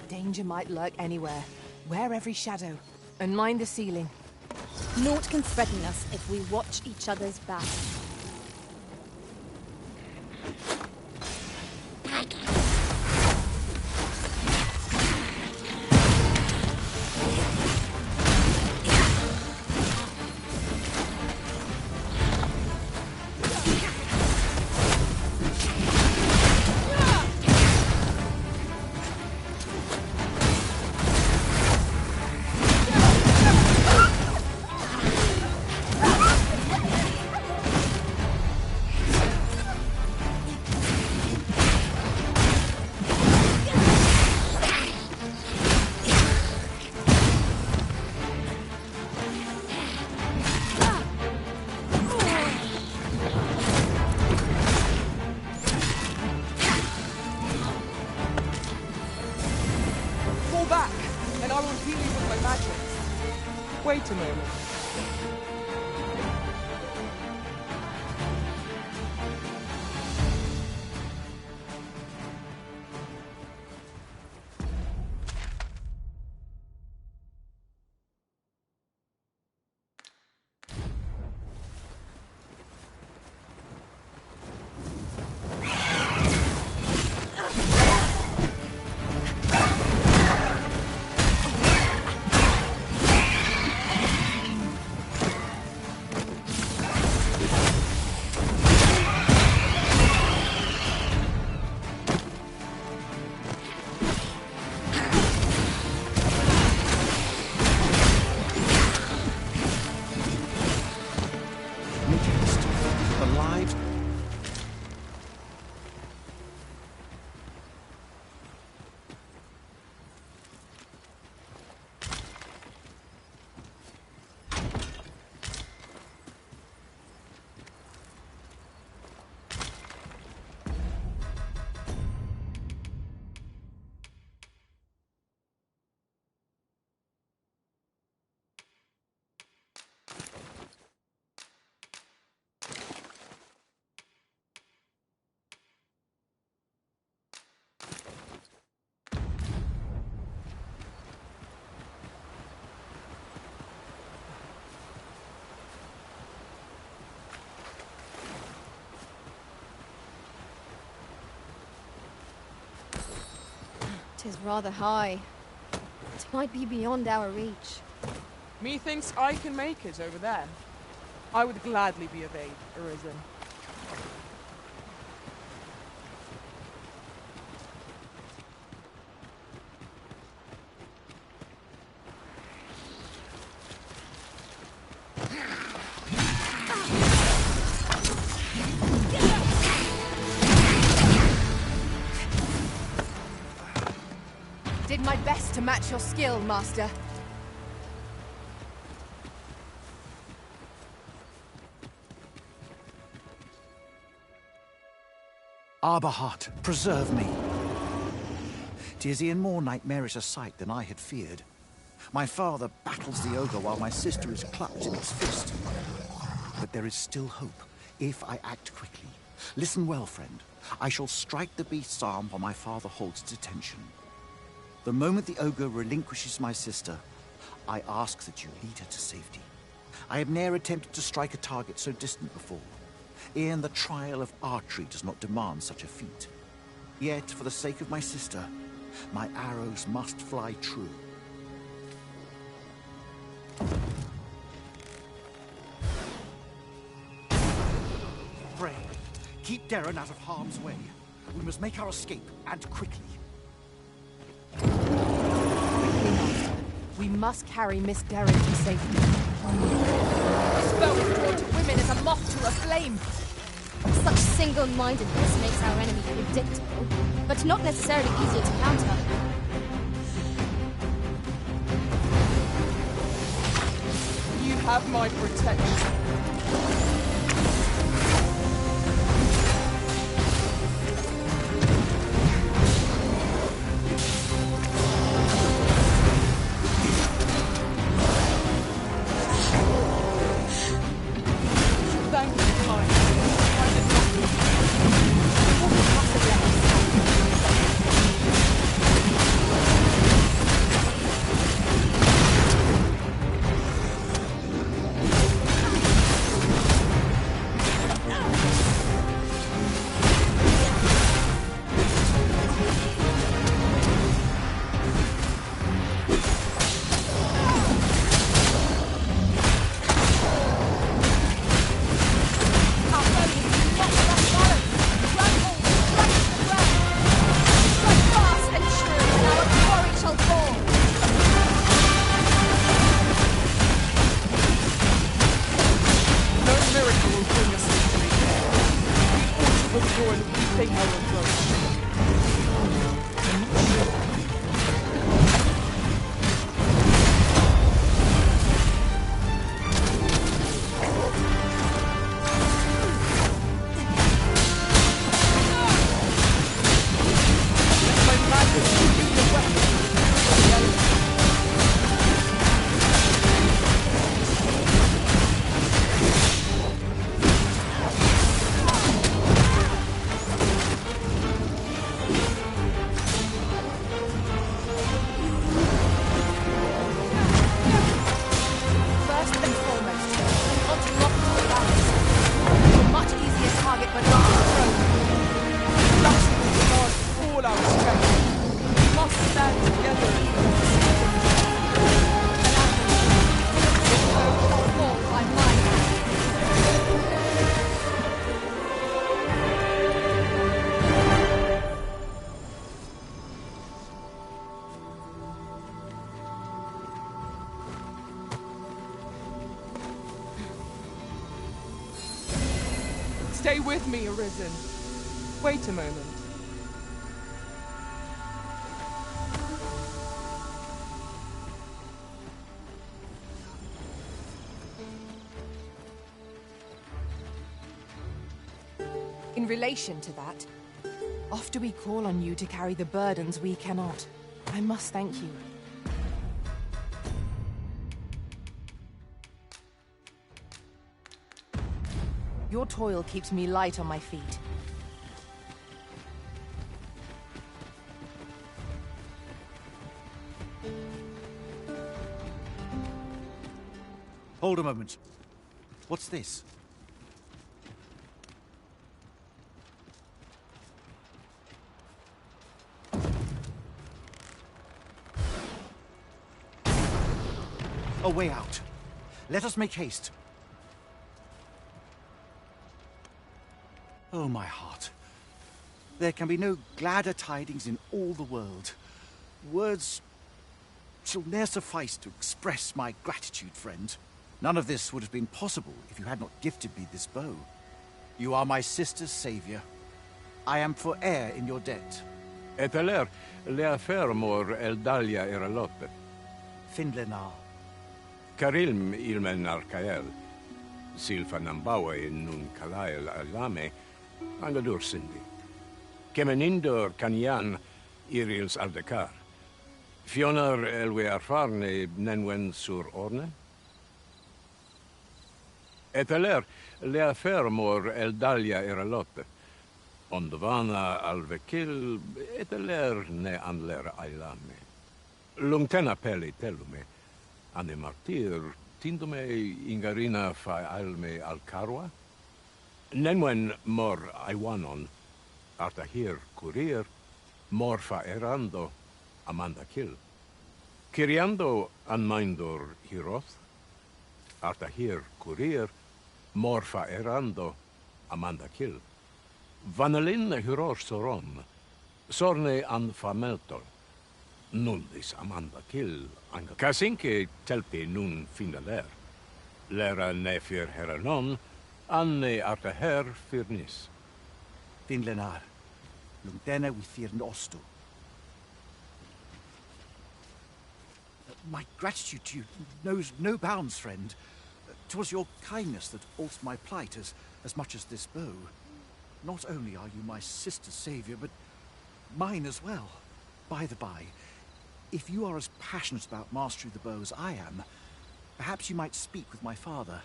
Danger might lurk anywhere. Wear every shadow. And mind the ceiling. Naught can threaten us if we watch each other's backs. magic. Wait a moment. It is rather high. It might be beyond our reach. Methinks I can make it over there. I would gladly be of aid, Arisen. Did my best to match your skill, Master. Arbahat, preserve me. 'Tis e'en more nightmarish a sight than I had feared. My father battles the ogre while my sister is clutched in its fist. But there is still hope, if I act quickly. Listen well, friend. I shall strike the beast's arm while my father holds its attention. The moment the ogre relinquishes my sister, I ask that you lead her to safety. I have ne'er attempted to strike a target so distant before. E'en the trial of archery does not demand such a feat. Yet, for the sake of my sister, my arrows must fly true. Pray, keep Darren out of harm's way. We must make our escape, and quickly. We must carry Miss Derrick to safety. This bow is drawn to women as a moth to a flame. Such single-mindedness makes our enemy predictable, but not necessarily easier to counter. You have my protection. with me, Arisen. Wait a moment. In relation to that, after we call on you to carry the burdens we cannot, I must thank you. Your toil keeps me light on my feet. Hold a moment. What's this? A way out. Let us make haste. Oh, my heart. There can be no gladder tidings in all the world. Words shall ne'er suffice to express my gratitude, friend. None of this would have been possible if you had not gifted me this bow. You are my sister's savior. I am forever in your debt. Eteler, le fermor el dalia eralotte. Finlenar. Karilm ilmen arcael. Silfa nambawe nun kalael alame. Angadur sindi. Kemenindor kanyan irils aldekar. Fionar elwe arfarne nenwen sur orne. Eteler, le fermor el dalia eralotte. Ondvana alvekil, eteler ne anler ailame. Lungtena peli telume. Ane martir, tindume ingarina fa alme alcarwa. Nenwen mor aiwanon, artahir curir, mor fa erando, amanda kil. Kiriando anmaindor hiroth, artahir curir, mor fa erando, amanda kil. Vanelin hiror soron, sorne an fameltol. Nundis amanda kil, anga kasinke telpi nun finaler. Lera nefir heranon, anne arta her firnis. Finlenar. Lungdena we firn osto. My gratitude to you knows no bounds, friend. 'Twas your kindness that altered my plight as much as this bow. Not only are you my sister's savior, but mine as well. By the by, if you are as passionate about mastery of the bow as I am, perhaps you might speak with my father.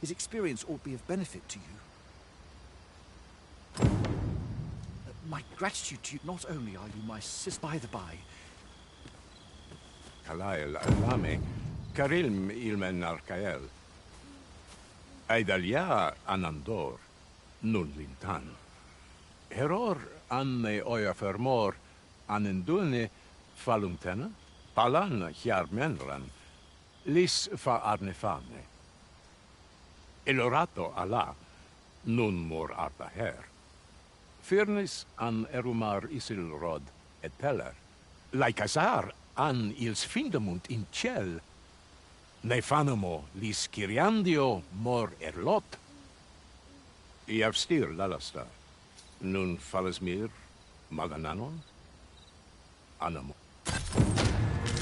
His experience ought to be of benefit to you. My gratitude to you, not only are you my sister, by the by. Kalael alame, karilm ilmen arcael. Aidalia anandor, nun lintan. Heror anne oia fermor, anendune falumtena, palan hiarmenran, lis fa arnefane. Elorato ala, nun mor arta her. Firnis an erumar isilrod et teller. Laicasar an ils findemunt in ciel. Nefanamo lis Kyriandio mor erlot. Iavstir lalasta. Nun falesmir magananon. Anamo.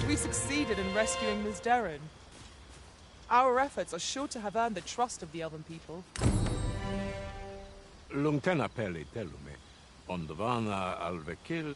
We succeeded in rescuing Ms. Darren. Our efforts are sure to have earned the trust of the Elven people. Lungtena peli telume. Ondvana alvekil.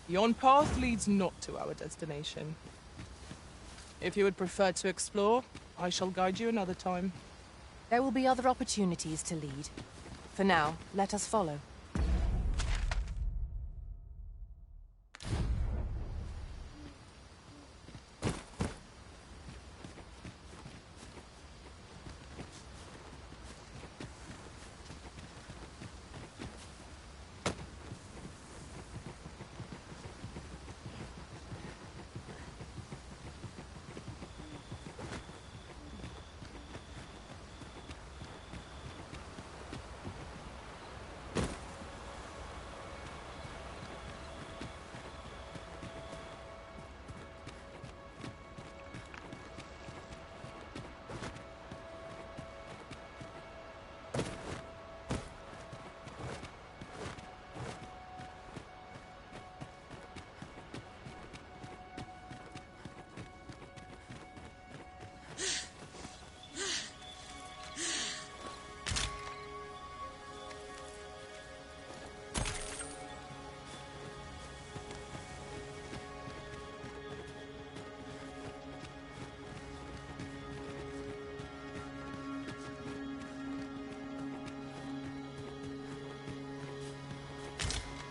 Yon path leads not to our destination. If you would prefer to explore, I shall guide you another time. There will be other opportunities to lead. For now, let us follow.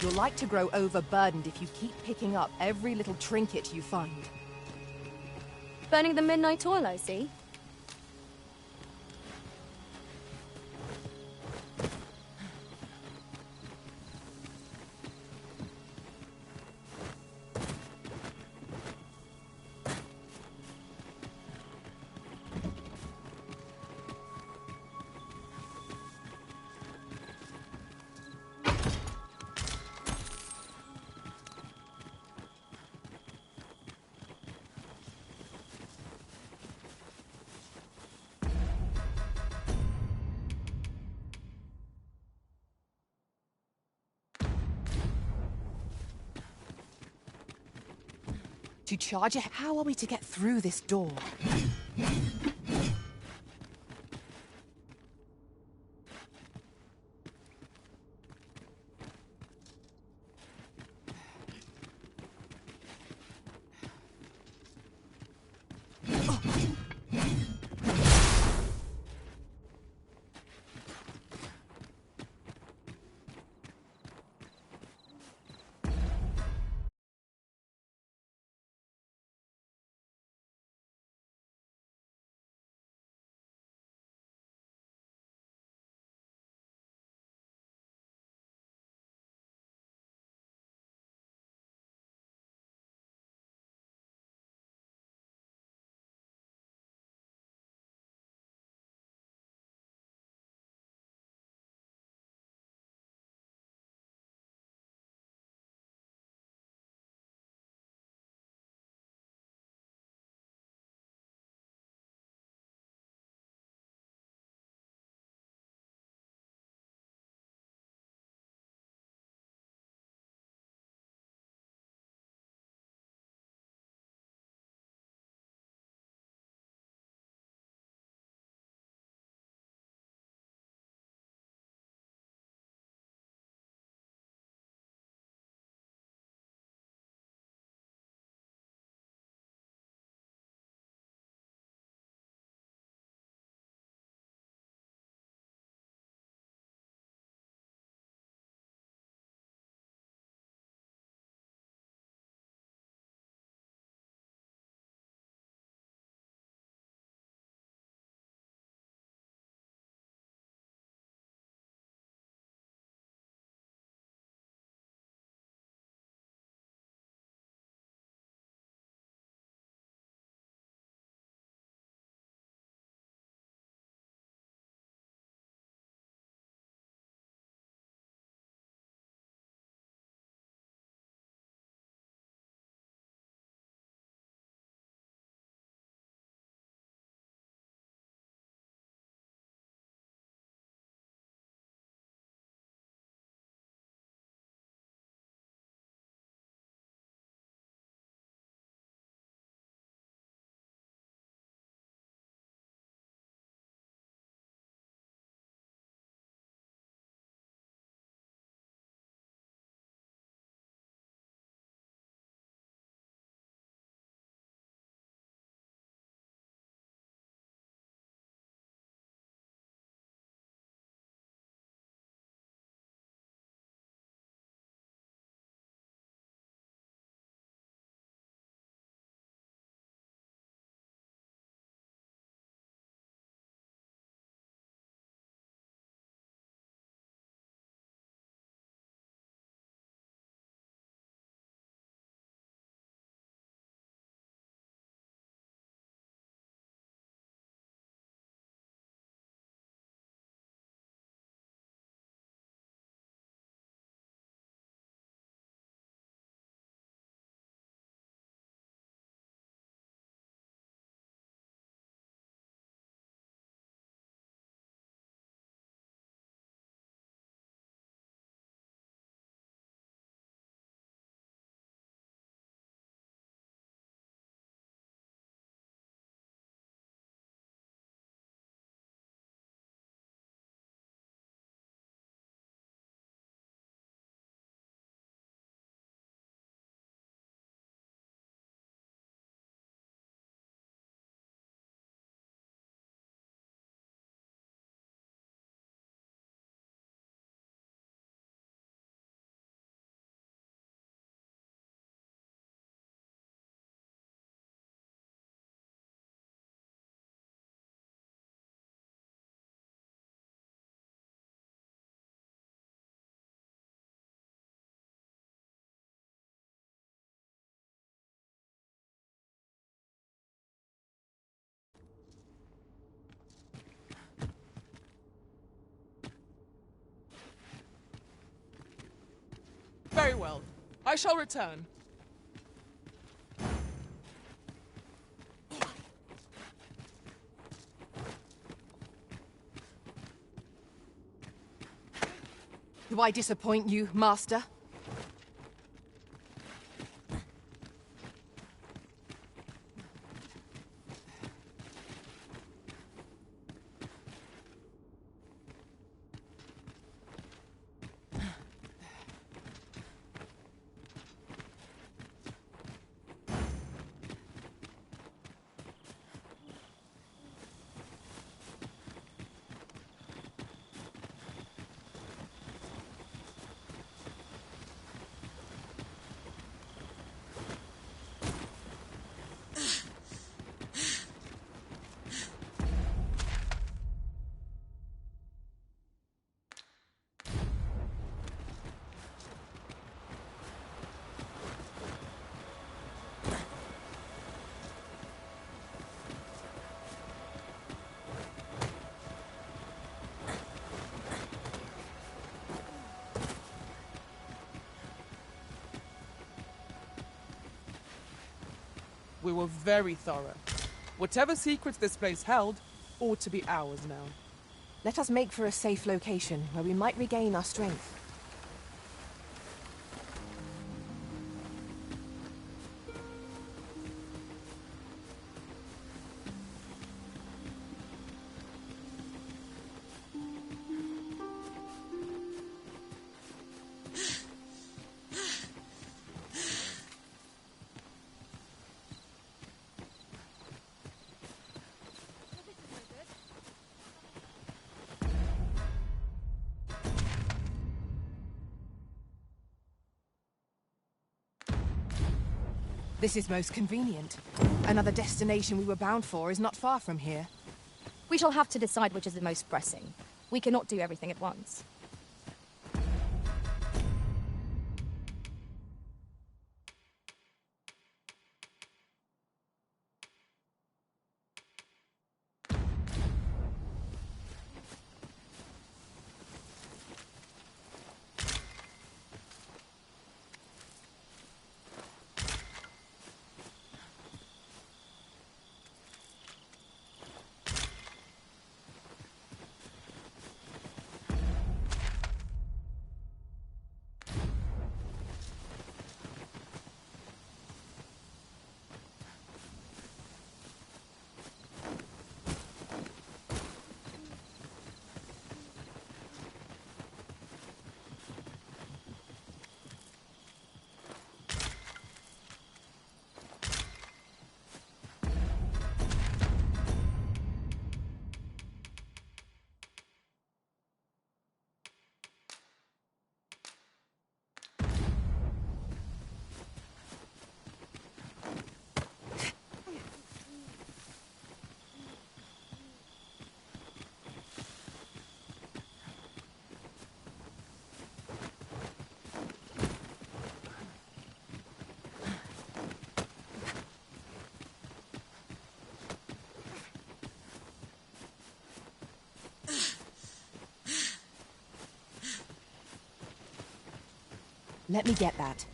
You're like to grow overburdened if you keep picking up every little trinket you find. Burning the midnight oil, I see. To charge it? How are we to get through this door? well. I shall return. Do I disappoint you, Master? We were very thorough. Whatever secrets this place held ought to be ours now. Let us make for a safe location where we might regain our strength. This is most convenient. Another destination we were bound for is not far from here. We shall have to decide which is the most pressing. We cannot do everything at once. Let me get that.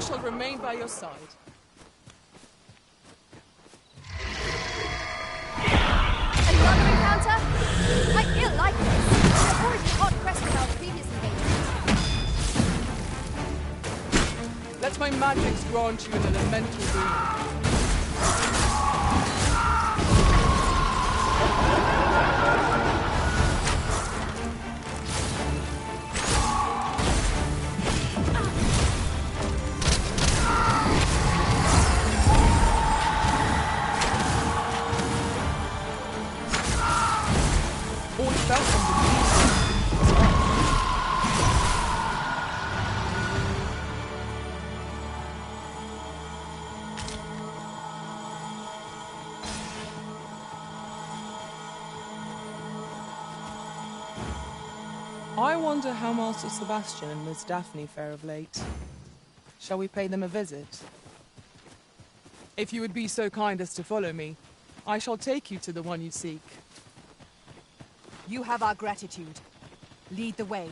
shall remain by your side. Another encounter? I ill like this. We're already hot pressed with our previous invaders. Let my magics grant you an elemental boon. I wonder how Master Sebastian and Miss Daphne fare of late. Shall we pay them a visit? If you would be so kind as to follow me, I shall take you to the one you seek. You have our gratitude. Lead the way.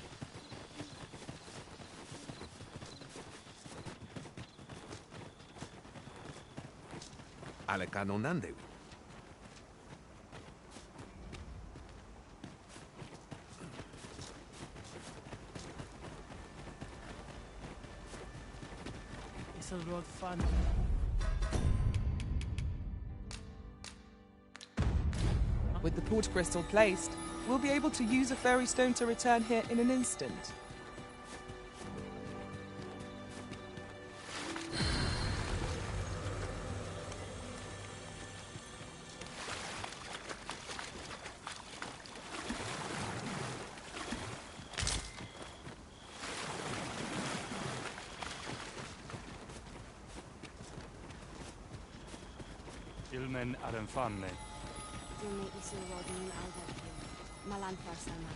Alekano Nandewi. It's a road fun. With the port crystal placed, we'll be able to use a fairy stone to return here in an instant. Ilmen arenfanne. Dume isu rodin alverkio. Malan farsama.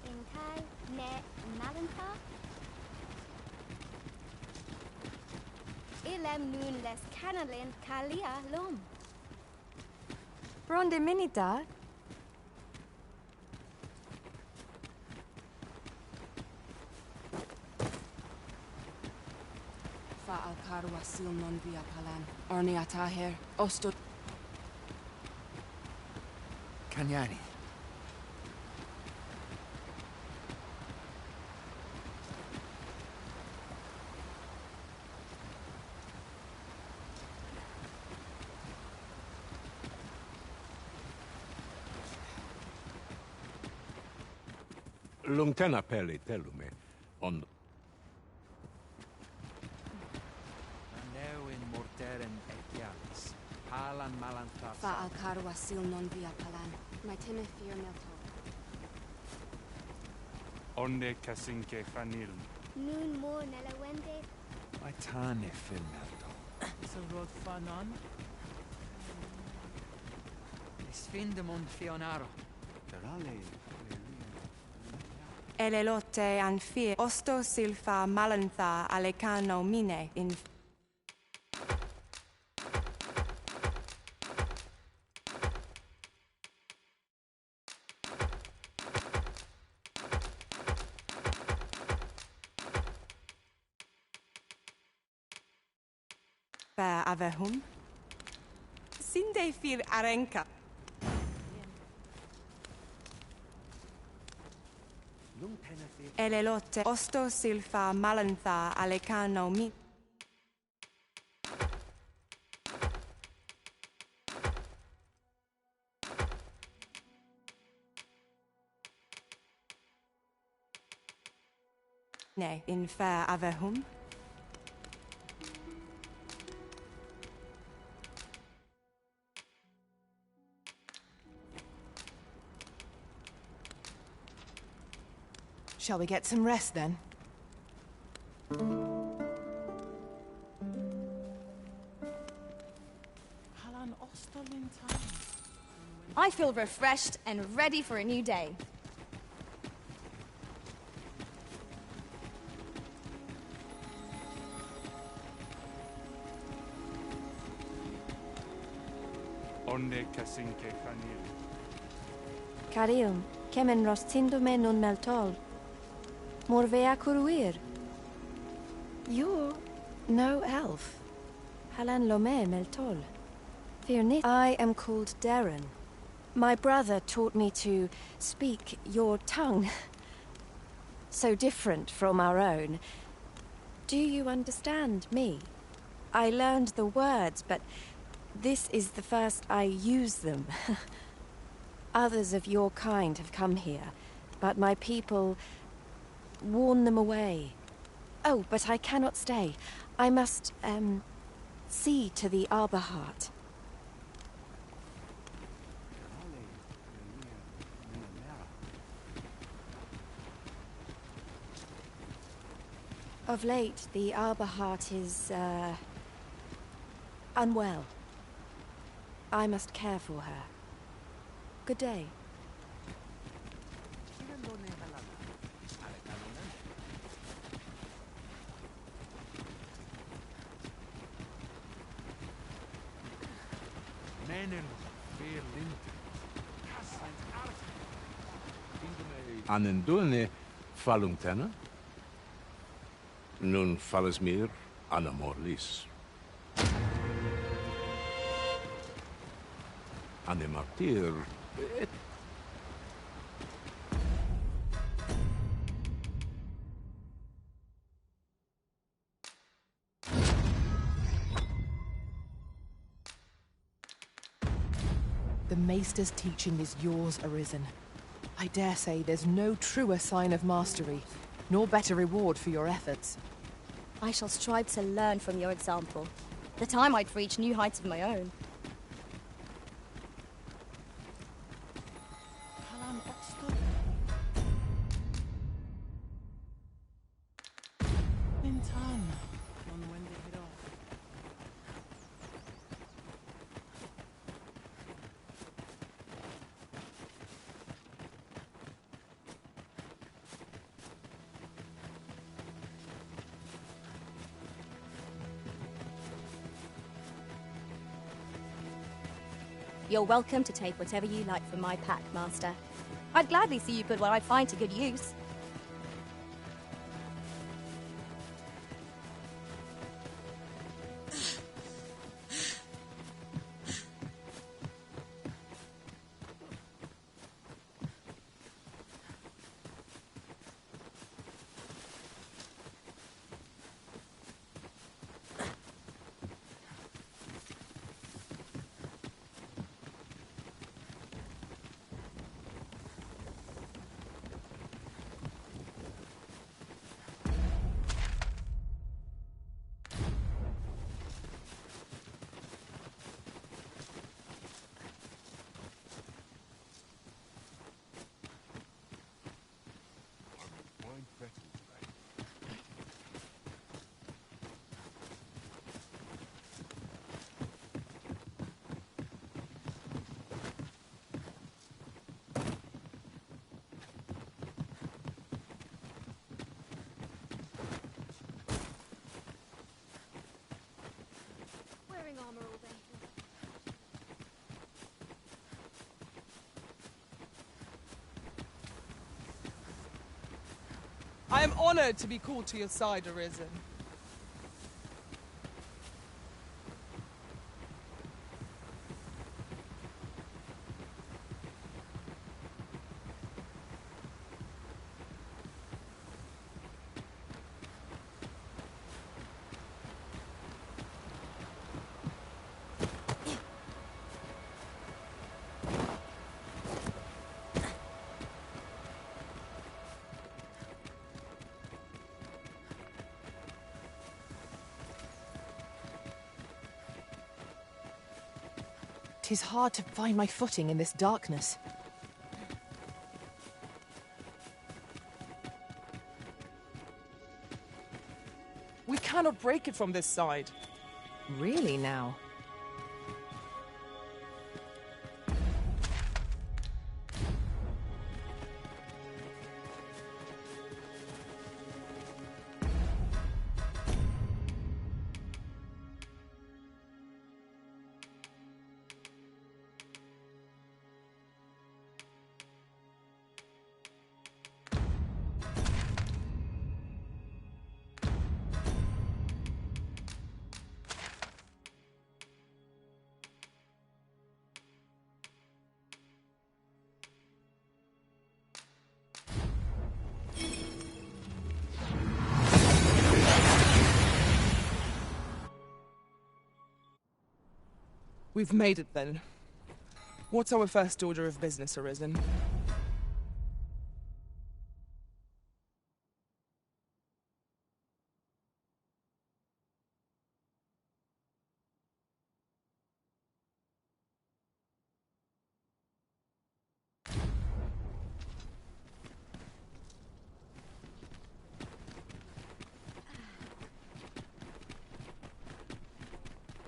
Inkai ne Malantha? Ilem nun les canalin kalia lom. Bronde minita? Fa alkarwa sil non via palan. Orni ataher. Osto. Kanyani. Lungtena peli telume on Neu in morteren etialis. Palan malantha. Fa alkarwa sil non via palan. My timifir milto. Onde casinque fanil. Nun more nelawende. I tane filmelto. It's a road fun on. Sfindemund fionaro. Elelote anfir. Osto silfa malantha alecano mine in. Per avehum. Sinde fir arenka. Elelote osto silfa malantha alecano mi. Ne in fair avehum. Shall we get some rest then? Halan Ostolin time. I feel refreshed and ready for a new day. Onde casinque fanil. Carium, kemen rostindume nun meltol. Morvea Kuruir. You're no elf. Halan Lome Meltol. Fear not. I am called Darren. My brother taught me to speak your tongue. So different from our own. Do you understand me? I learned the words, but this is the first I use them. Others of your kind have come here, but my people warn them away. Oh, but I cannot stay. I must, see to the Arbor Heart. Of late, the Arbor Heart is, unwell. I must care for her. Good day. Anendune falungtena? Nun falles mir an morlis. Ane martir et The Maester's teaching is yours, Arisen. I dare say there's no truer sign of mastery, nor better reward for your efforts. I shall strive to learn from your example, that I might reach new heights of my own. You're welcome to take whatever you like from my pack, Master. I'd gladly see you put what I find to good use. Wearing armor all day. I am honored to be called to your side, Arisen. Tis hard to find my footing in this darkness. We cannot break it from this side. Really now? We've made it then. What's our first order of business, Arisen?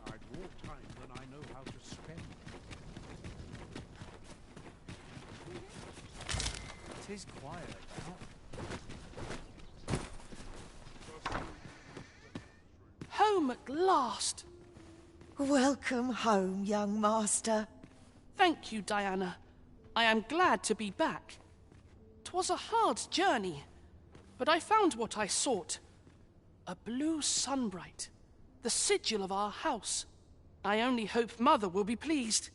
I've more time than I know how to spend. It is quiet about. Home at last! Welcome home, young master. Thank you, Diana. I am glad to be back. 'Twas a hard journey, but I found what I sought. A blue sunbright, the sigil of our house. I only hope Mother will be pleased.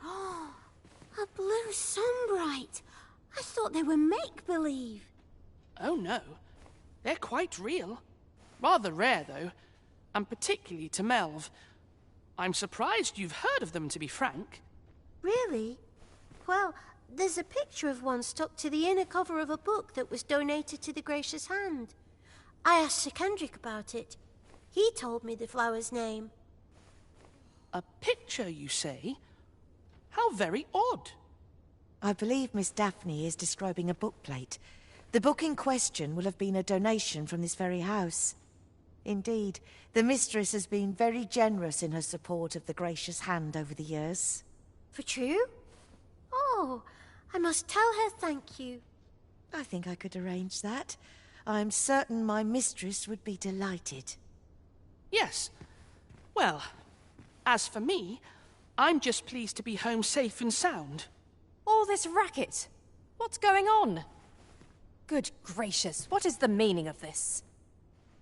Oh, a blue sunbright. I thought they were make-believe. Oh no, they're quite real. Rather rare, though, and particularly to Melv. I'm surprised you've heard of them, to be frank. Really? Well, there's a picture of one stuck to the inner cover of a book that was donated to the Gracious Hand. I asked Sir Kendrick about it. He told me the flower's name. A picture, you say? How very odd. I believe Miss Daphne is describing a bookplate. The book in question will have been a donation from this very house. Indeed, the mistress has been very generous in her support of the Gracious Hand over the years. For true? Oh, I must tell her thank you. I think I could arrange that. I'm certain my mistress would be delighted. Yes. Well, as for me, I'm just pleased to be home safe and sound. All this racket. What's going on? Good gracious, what is the meaning of this?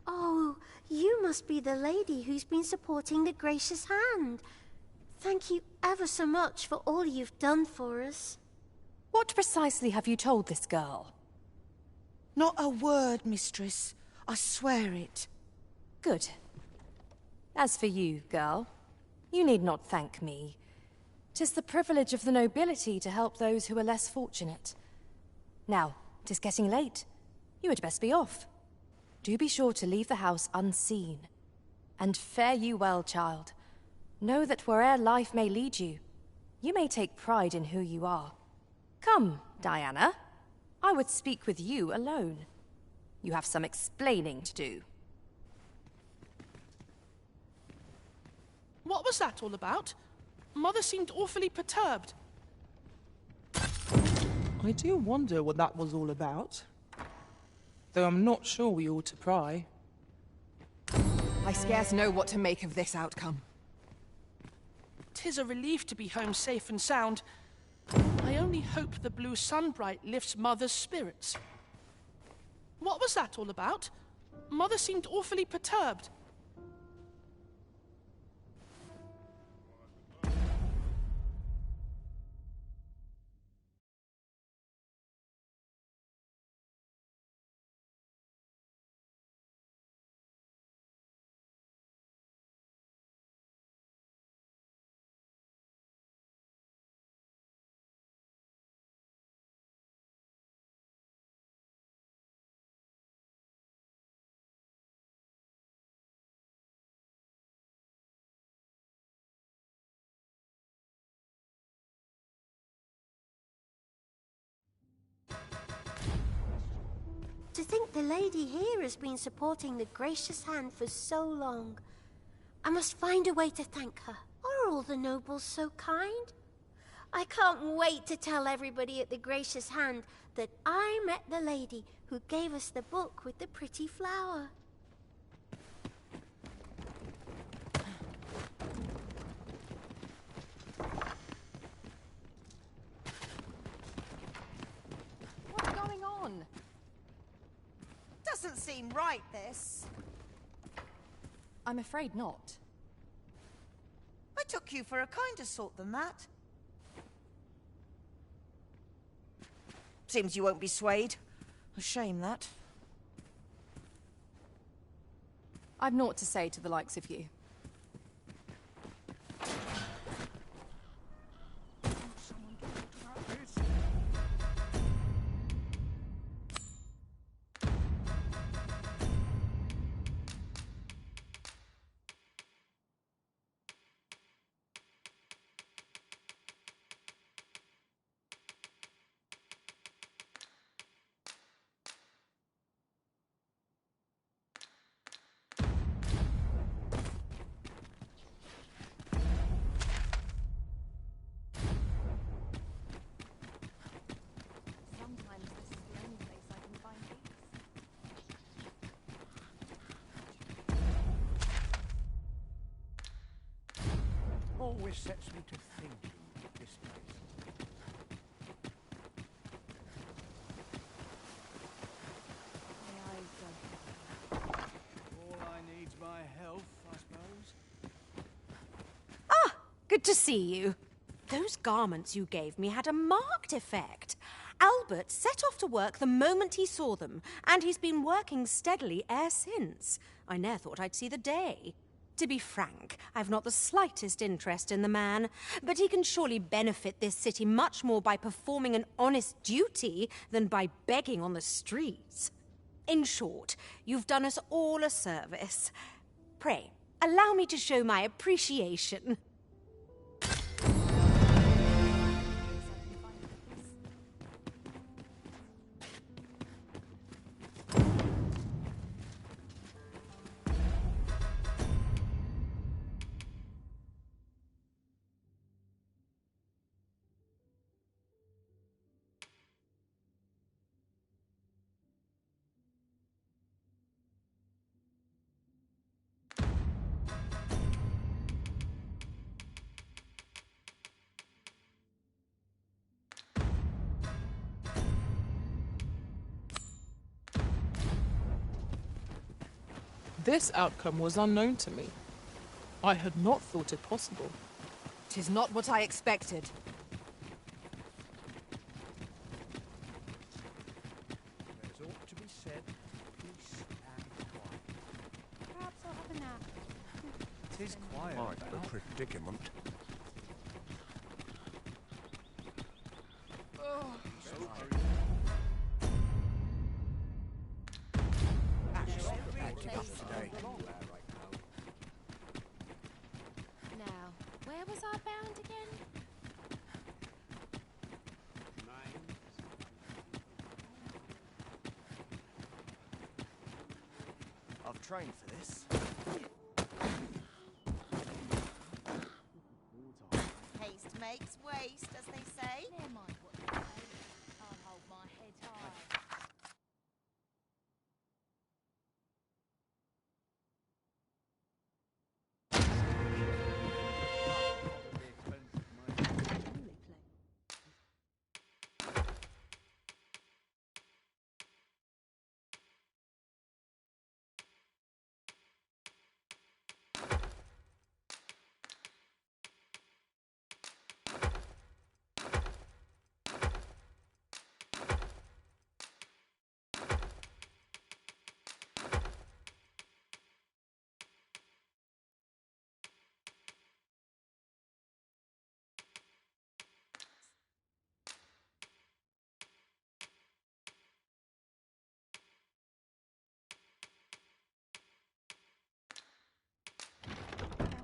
Oh, you must be the lady who's been supporting the Gracious Hand. Thank you ever so much for all you've done for us. What precisely have you told this girl? Not a word, mistress. I swear it. Good. As for you, girl, you need not thank me. 'Tis the privilege of the nobility to help those who are less fortunate. Now, 'tis getting late. You had best be off. Do be sure to leave the house unseen. And fare you well, child. Know that where'er life may lead you, you may take pride in who you are. Come, Diana. I would speak with you alone. You have some explaining to do. What was that all about? Mother seemed awfully perturbed. I do wonder what that was all about. Though I'm not sure we ought to pry. I scarce know what to make of this outcome. 'Tis a relief to be home safe and sound. I only hope the blue sunbright lifts Mother's spirits. What was that all about? Mother seemed awfully perturbed. To think the lady here has been supporting the Gracious Hand for so long. I must find a way to thank her. Are all the nobles so kind? I can't wait to tell everybody at the Gracious Hand that I met the lady who gave us the book with the pretty flower. What's going on? Doesn't seem right, this. I'm afraid not. I took you for a kinder sort than that. Seems you won't be swayed. A shame, that. I've naught to say to the likes of you. always sets me to thinking, this place. All I need's my health, I suppose. Ah, good to see you. Those garments you gave me had a marked effect. Albert set off to work the moment he saw them, and he's been working steadily e'er since. I ne'er thought I'd see the day. To be frank, I've not the slightest interest in the man, but he can surely benefit this city much more by performing an honest duty than by begging on the streets. In short, you've done us all a service. Pray, allow me to show my appreciation. This outcome was unknown to me. I had not thought it possible. 'Tis not what I expected. There's ought to be said, peace and quiet. Perhaps I'll have a nap. 'Tis quiet. Quite a predicament. Now, where was I bound again? I've trained for this. Haste makes waste, as they say. Never mind what you say. I'll hold my head high.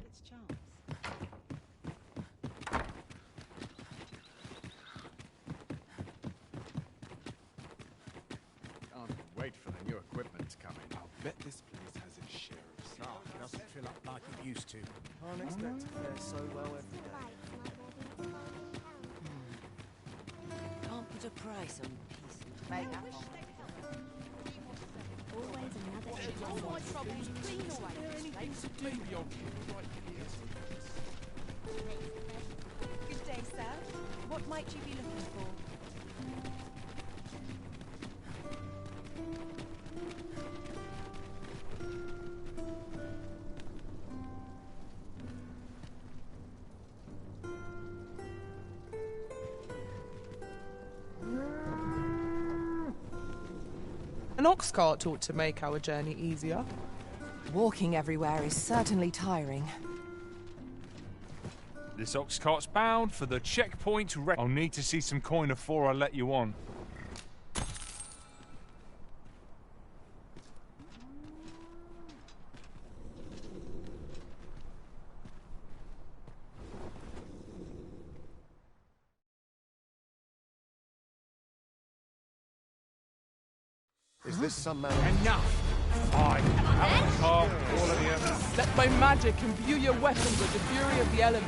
Its charms. Can't wait for the new equipment to come in. I'll bet this place has its share of stuff. Oh, it doesn't fill up like it used to. Can't expect to fare so well every day. Can't put a price on peace and Make Always another All my troubles clean away. Anything to do with your kid right here. Good day, sir. What might you be looking for? An ox cart ought to make our journey easier. Walking everywhere is certainly tiring. This ox cart's bound for the checkpoint. I'll need to see some coin before I let you on. Is this some man? Enough! Fine. Out of the car, all of you. Let my magic imbue your weapons with the fury of the elements.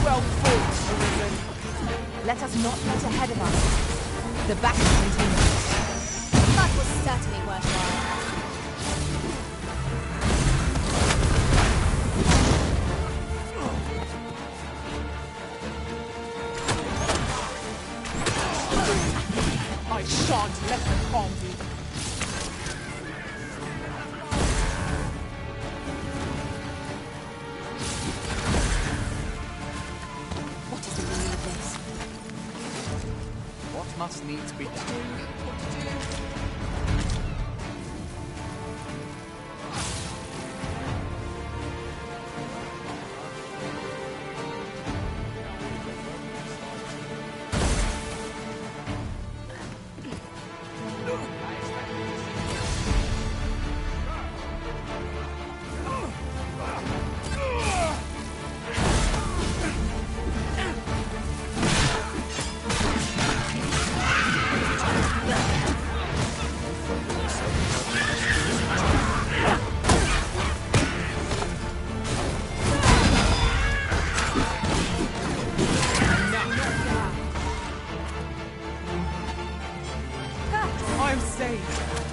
Well fought, Arisen. Let us not get ahead of us. The battle continues. That was certainly worthwhile. I shan't let them harm you. What is the meaning of this? What must needs be done? I'm saved.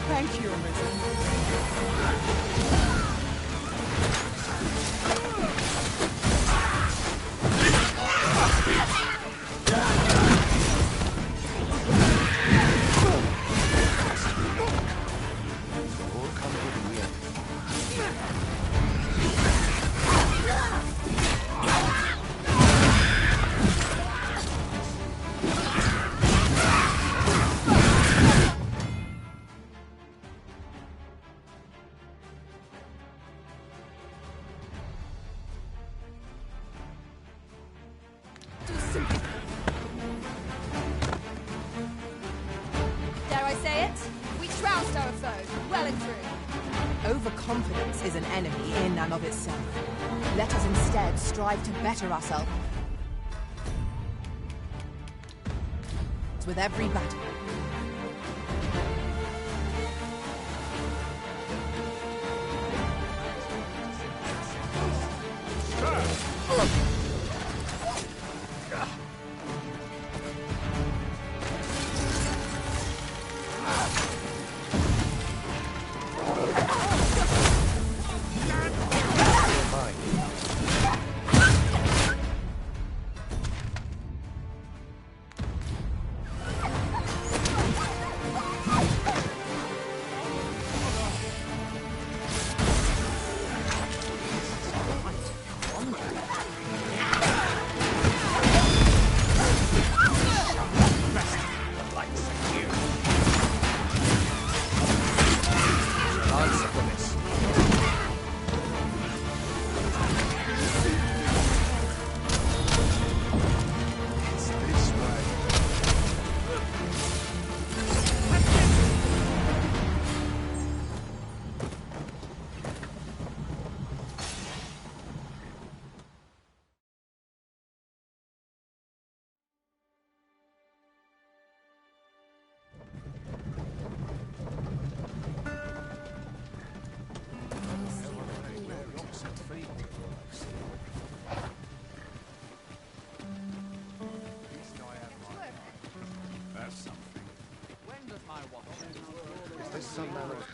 Thank you, Arisen. Dare I say it? We trounced our foe, well and true. Overconfidence is an enemy in and of itself. Let us instead strive to better ourselves with every battle.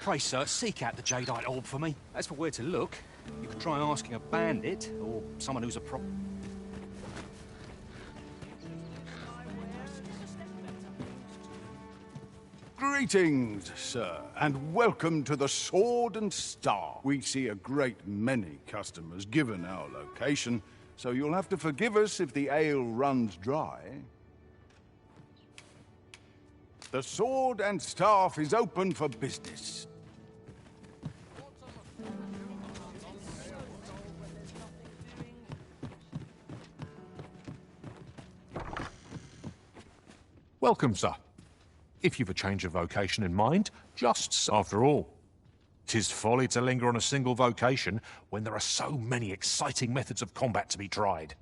Pray, sir, seek out the jadeite orb for me. As for where to look, you could try asking a bandit or someone who's a prop. Greetings, sir, and welcome to the Sword and Star. We see a great many customers given our location, so you'll have to forgive us if the ale runs dry. The Sword and Staff is open for business. Welcome, sir. If you've a change of vocation in mind, after all. 'Tis folly to linger on a single vocation when there are so many exciting methods of combat to be tried.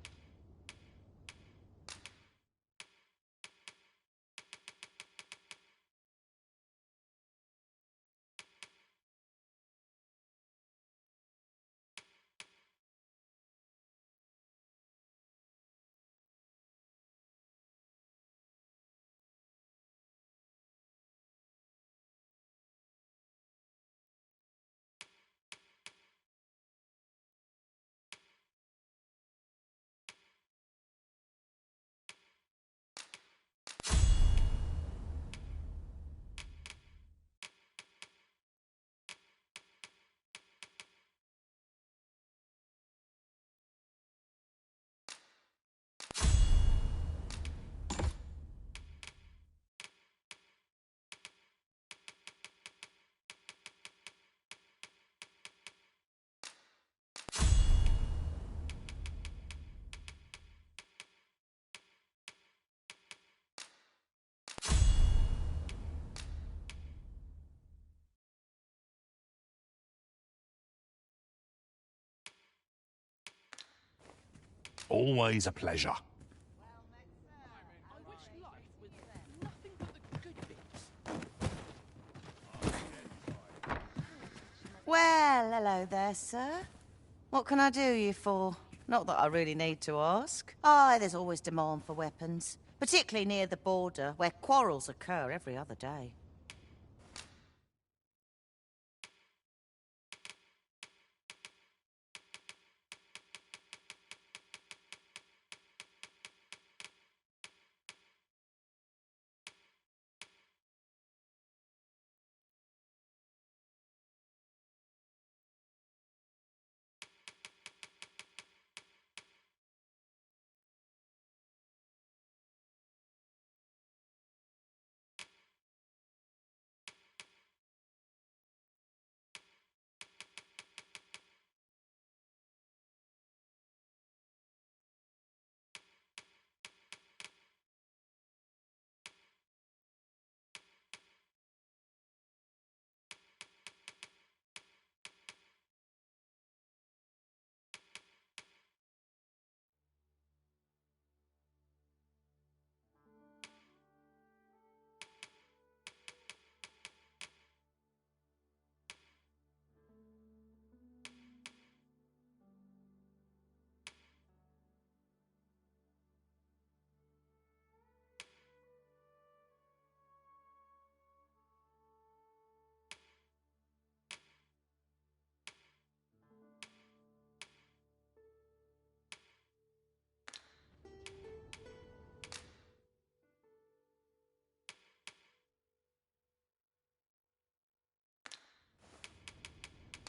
Always a pleasure. Well, hello there, sir. What can I do you for? Not that I really need to ask. Aye, there's always demand for weapons, particularly near the border, where quarrels occur every other day.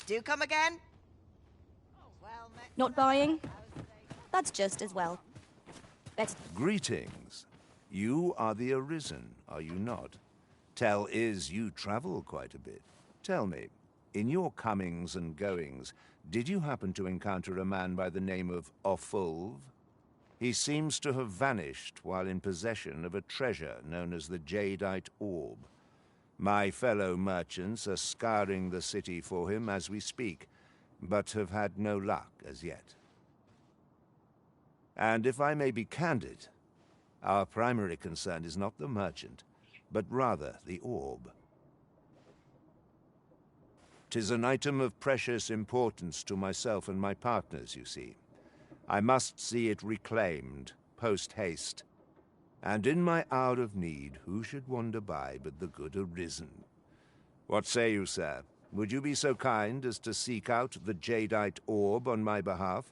Do come again? Not buying? That's just as well. Better. Greetings. You are the Arisen, are you not? Tell is you travel quite a bit. Tell me, in your comings and goings, did you happen to encounter a man by the name of Offulv? He seems to have vanished while in possession of a treasure known as the Jadeite Orb. My fellow merchants are scouring the city for him as we speak, but have had no luck as yet. And if I may be candid, our primary concern is not the merchant, but rather the orb. 'Tis an item of precious importance to myself and my partners, you see. I must see it reclaimed, post-haste. And in my hour of need, who should wander by but the good Arisen? What say you, sir? Would you be so kind as to seek out the Jadeite Orb on my behalf?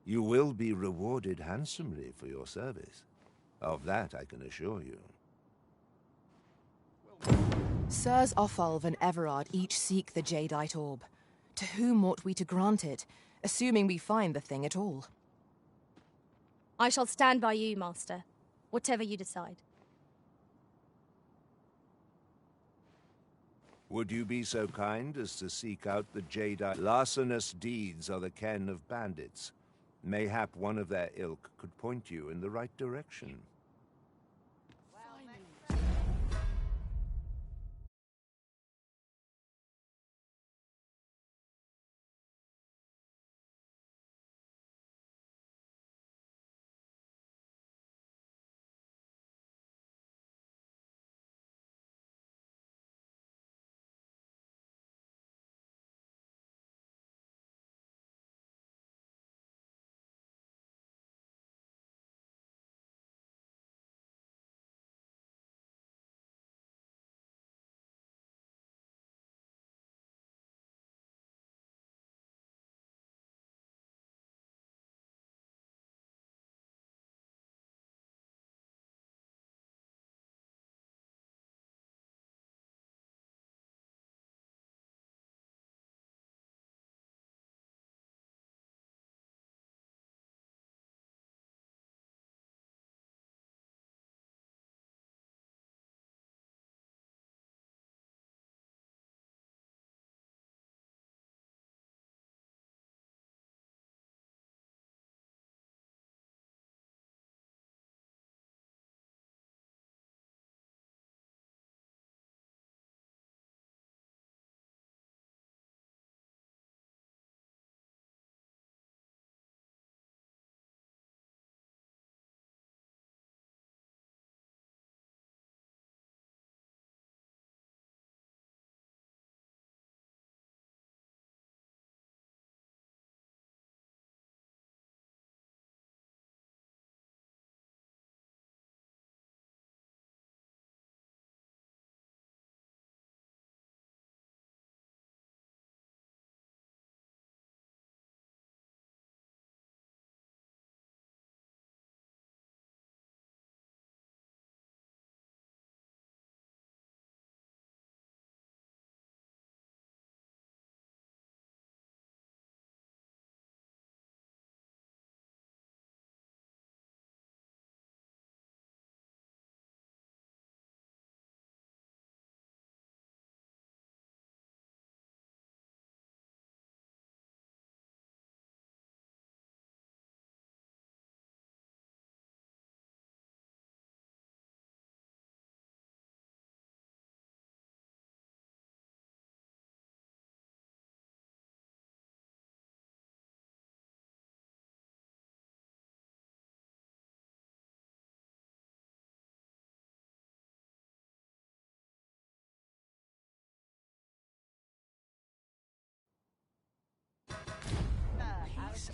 You will be rewarded handsomely for your service. Of that I can assure you. Sirs Offulv and Everard each seek the Jadeite Orb. To whom ought we to grant it, assuming we find the thing at all? I shall stand by you, Master. Whatever you decide. Would you be so kind as to seek out the Jadeite? Larcenous deeds are the ken of bandits. Mayhap one of their ilk could point you in the right direction.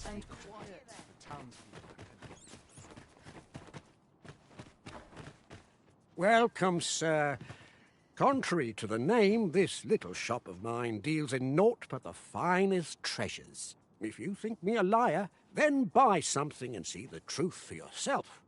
Stay quiet. Welcome, sir. Contrary to the name, this little shop of mine deals in naught but the finest treasures. If you think me a liar, then buy something and see the truth for yourself.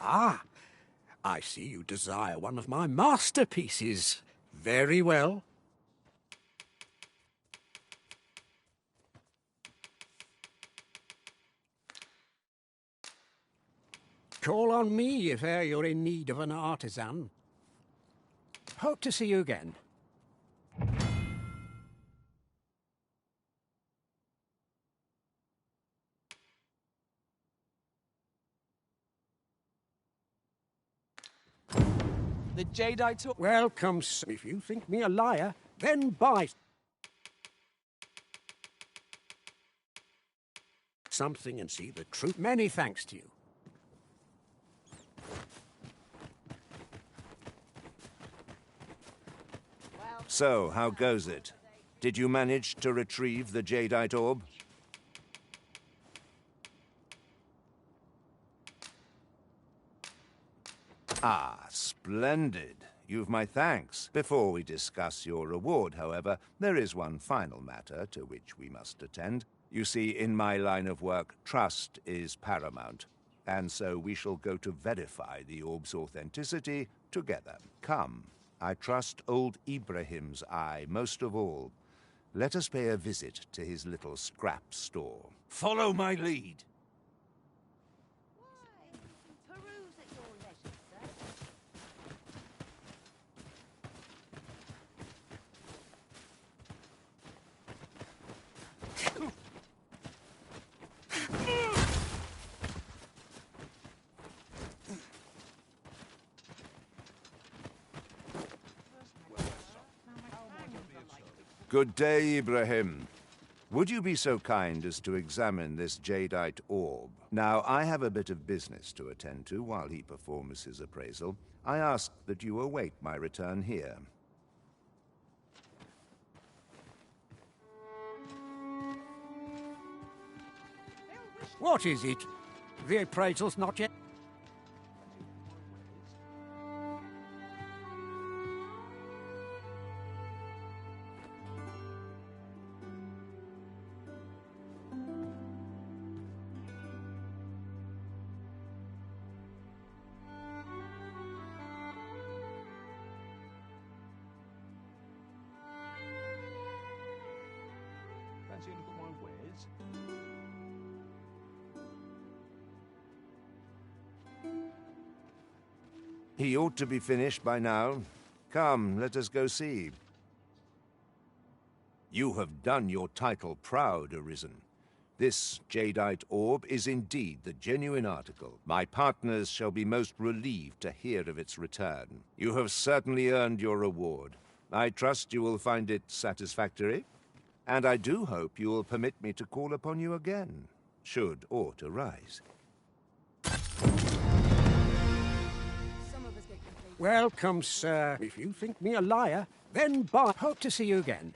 Ah, I see you desire one of my masterpieces. Very well. Call on me if e'er you're in need of an artisan. Hope to see you again. The jadeite orb. Welcome, sir. If you think me a liar, then buy something and see the truth. Many thanks to you. So, how goes it? Did you manage to retrieve the jadeite orb? Ah, splendid. You've my thanks. Before we discuss your reward, however, there is one final matter to which we must attend. You see, in my line of work, trust is paramount, and so we shall go to verify the orb's authenticity together. Come, I trust old Ibrahim's eye most of all. Let us pay a visit to his little scrap store. Follow my lead. Good day, Ibrahim. Would you be so kind as to examine this jadeite orb? Now, I have a bit of business to attend to while he performs his appraisal. I ask that you await my return here. What is it? The appraisal's not yet... Fancy a look at my wares? He ought to be finished by now. Come, let us go see. You have done your title proud, Arisen. This jadeite orb is indeed the genuine article. My partners shall be most relieved to hear of its return. You have certainly earned your reward. I trust you will find it satisfactory, and I do hope you will permit me to call upon you again, should aught arise. Welcome, sir. If you think me a liar, then bye. Hope to see you again.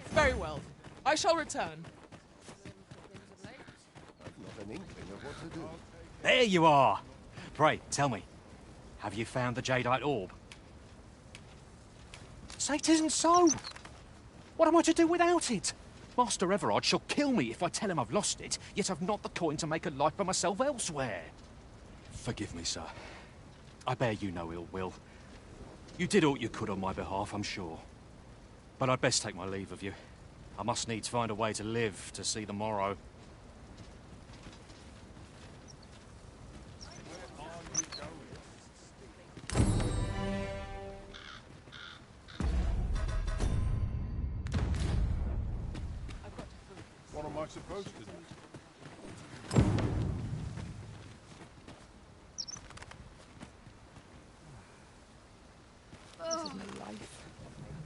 Very well. I shall return. I've not an inkling of what to do. There you are! Pray, tell me, have you found the jadeite orb? Say it isn't so! What am I to do without it? Master Everard shall kill me if I tell him I've lost it, yet I've not the coin to make a life for myself elsewhere. Forgive me, sir. I bear you no ill will. You did all you could on my behalf, I'm sure. But I'd best take my leave of you. I must needs find a way to live to see the morrow. What am I supposed to do? This is my life.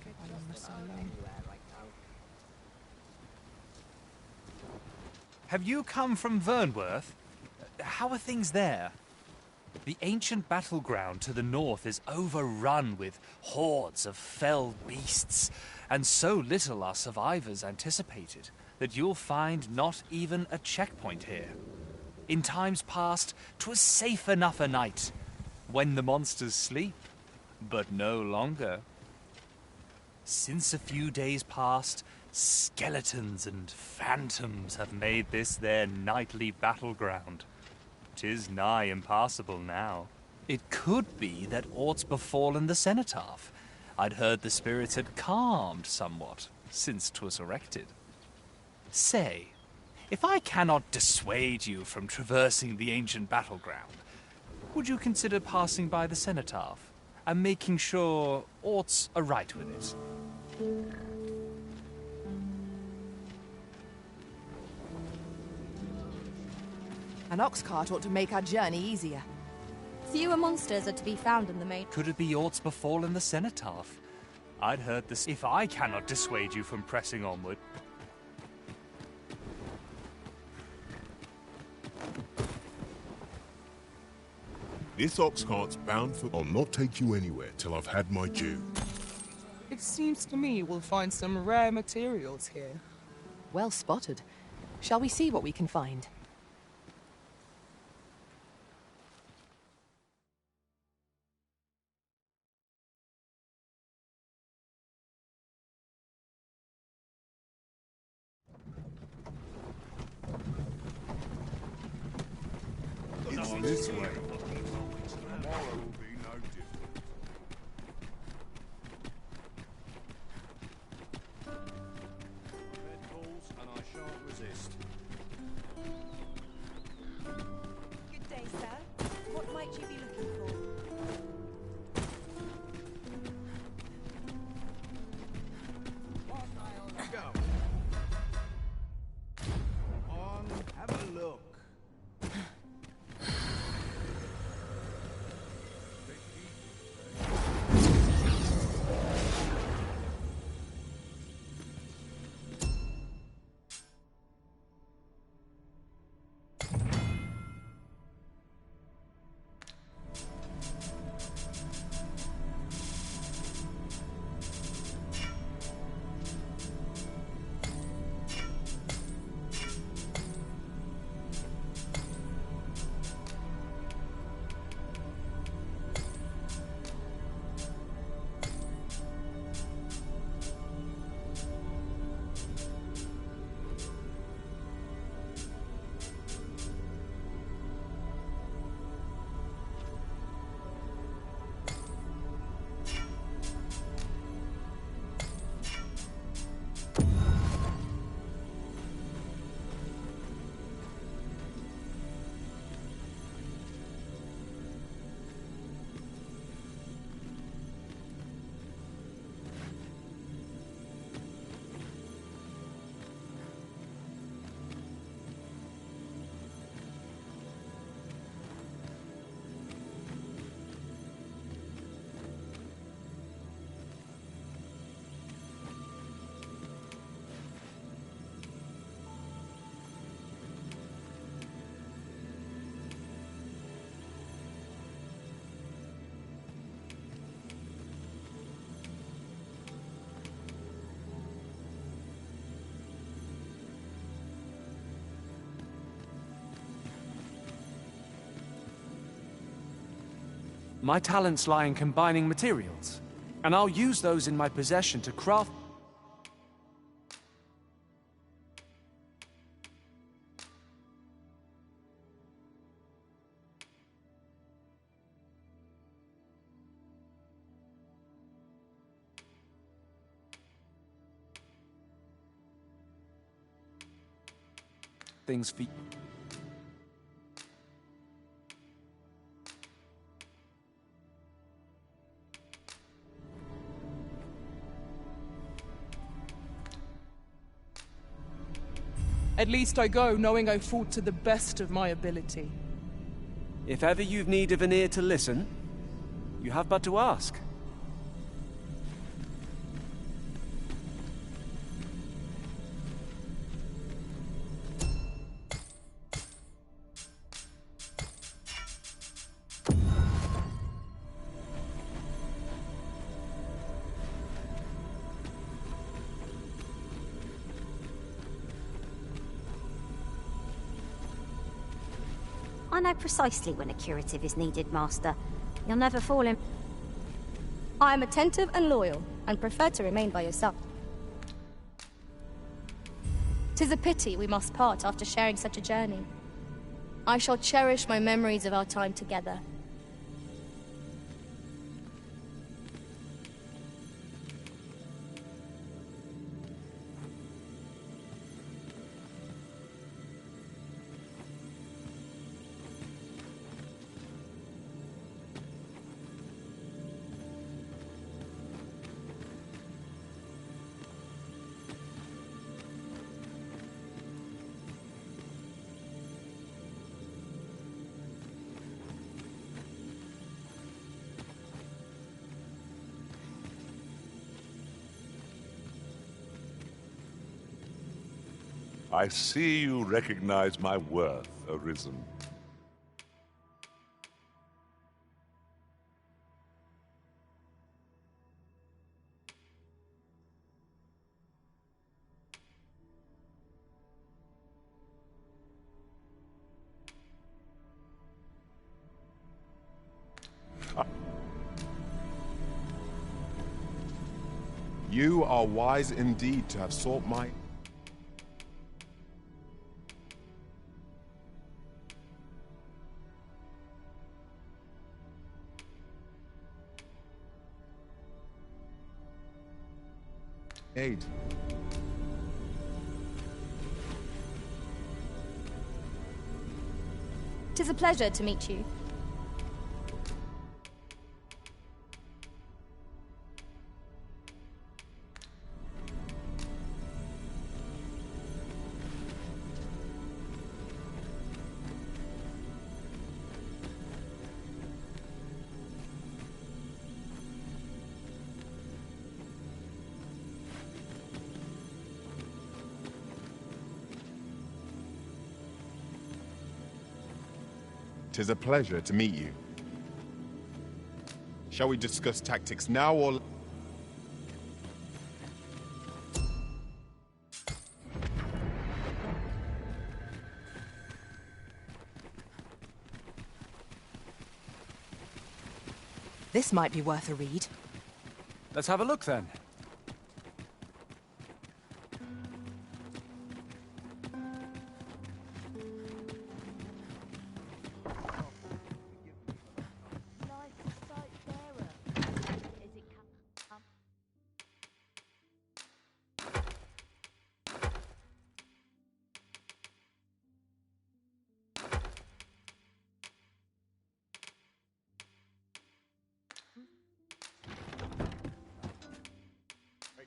I'm on this so long. Have you come from Vernworth? How are things there? The ancient battleground to the north is overrun with hordes of fell beasts, and so little are survivors anticipated that you'll find not even a checkpoint here. In times past, 'twas safe enough a night, when the monsters sleep, but no longer. Since a few days past, skeletons and phantoms have made this their nightly battleground. 'Tis nigh impassable now. It could be that aught's befallen the cenotaph. I'd heard the spirits had calmed somewhat since 'twas erected. Say, if I cannot dissuade you from traversing the ancient battleground, would you consider passing by the cenotaph and making sure aught's aright with it? An ox cart ought to make our journey easier. Fewer monsters are to be found in the main. Could it be aught's befallen the cenotaph? I'd heard this. If I cannot dissuade you from pressing onward. This ox cart's bound for... I'll not take you anywhere till I've had my due. It seems to me we'll find some rare materials here. Well spotted. Shall we see what we can find? It's this way. Tomorrow will be no different. Red balls, and I shan't resist. Good day, sir. What might you be looking for? Go. On, have a look. My talents lie in combining materials, and I'll use those in my possession to craft... things for... At least I go knowing I fought to the best of my ability. If ever you've need of an ear to listen, you have but to ask. I know precisely when a curative is needed, Master. You'll never fall in... I am attentive and loyal, and prefer to remain by your side. 'Tis a pity we must part after sharing such a journey. I shall cherish my memories of our time together. I see you recognize my worth, Arisen. You are wise indeed to have sought my... aid. 'Tis a pleasure to meet you. Tis a pleasure to meet you. Shall we discuss tactics now or... This might be worth a read. Let's have a look then.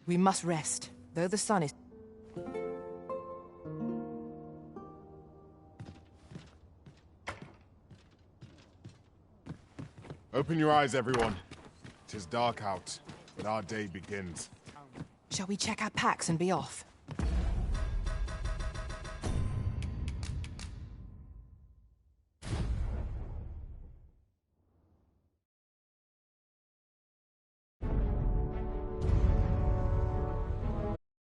We must rest, though the sun is... Open your eyes, everyone. 'Tis dark out, but our day begins. Shall we check our packs and be off?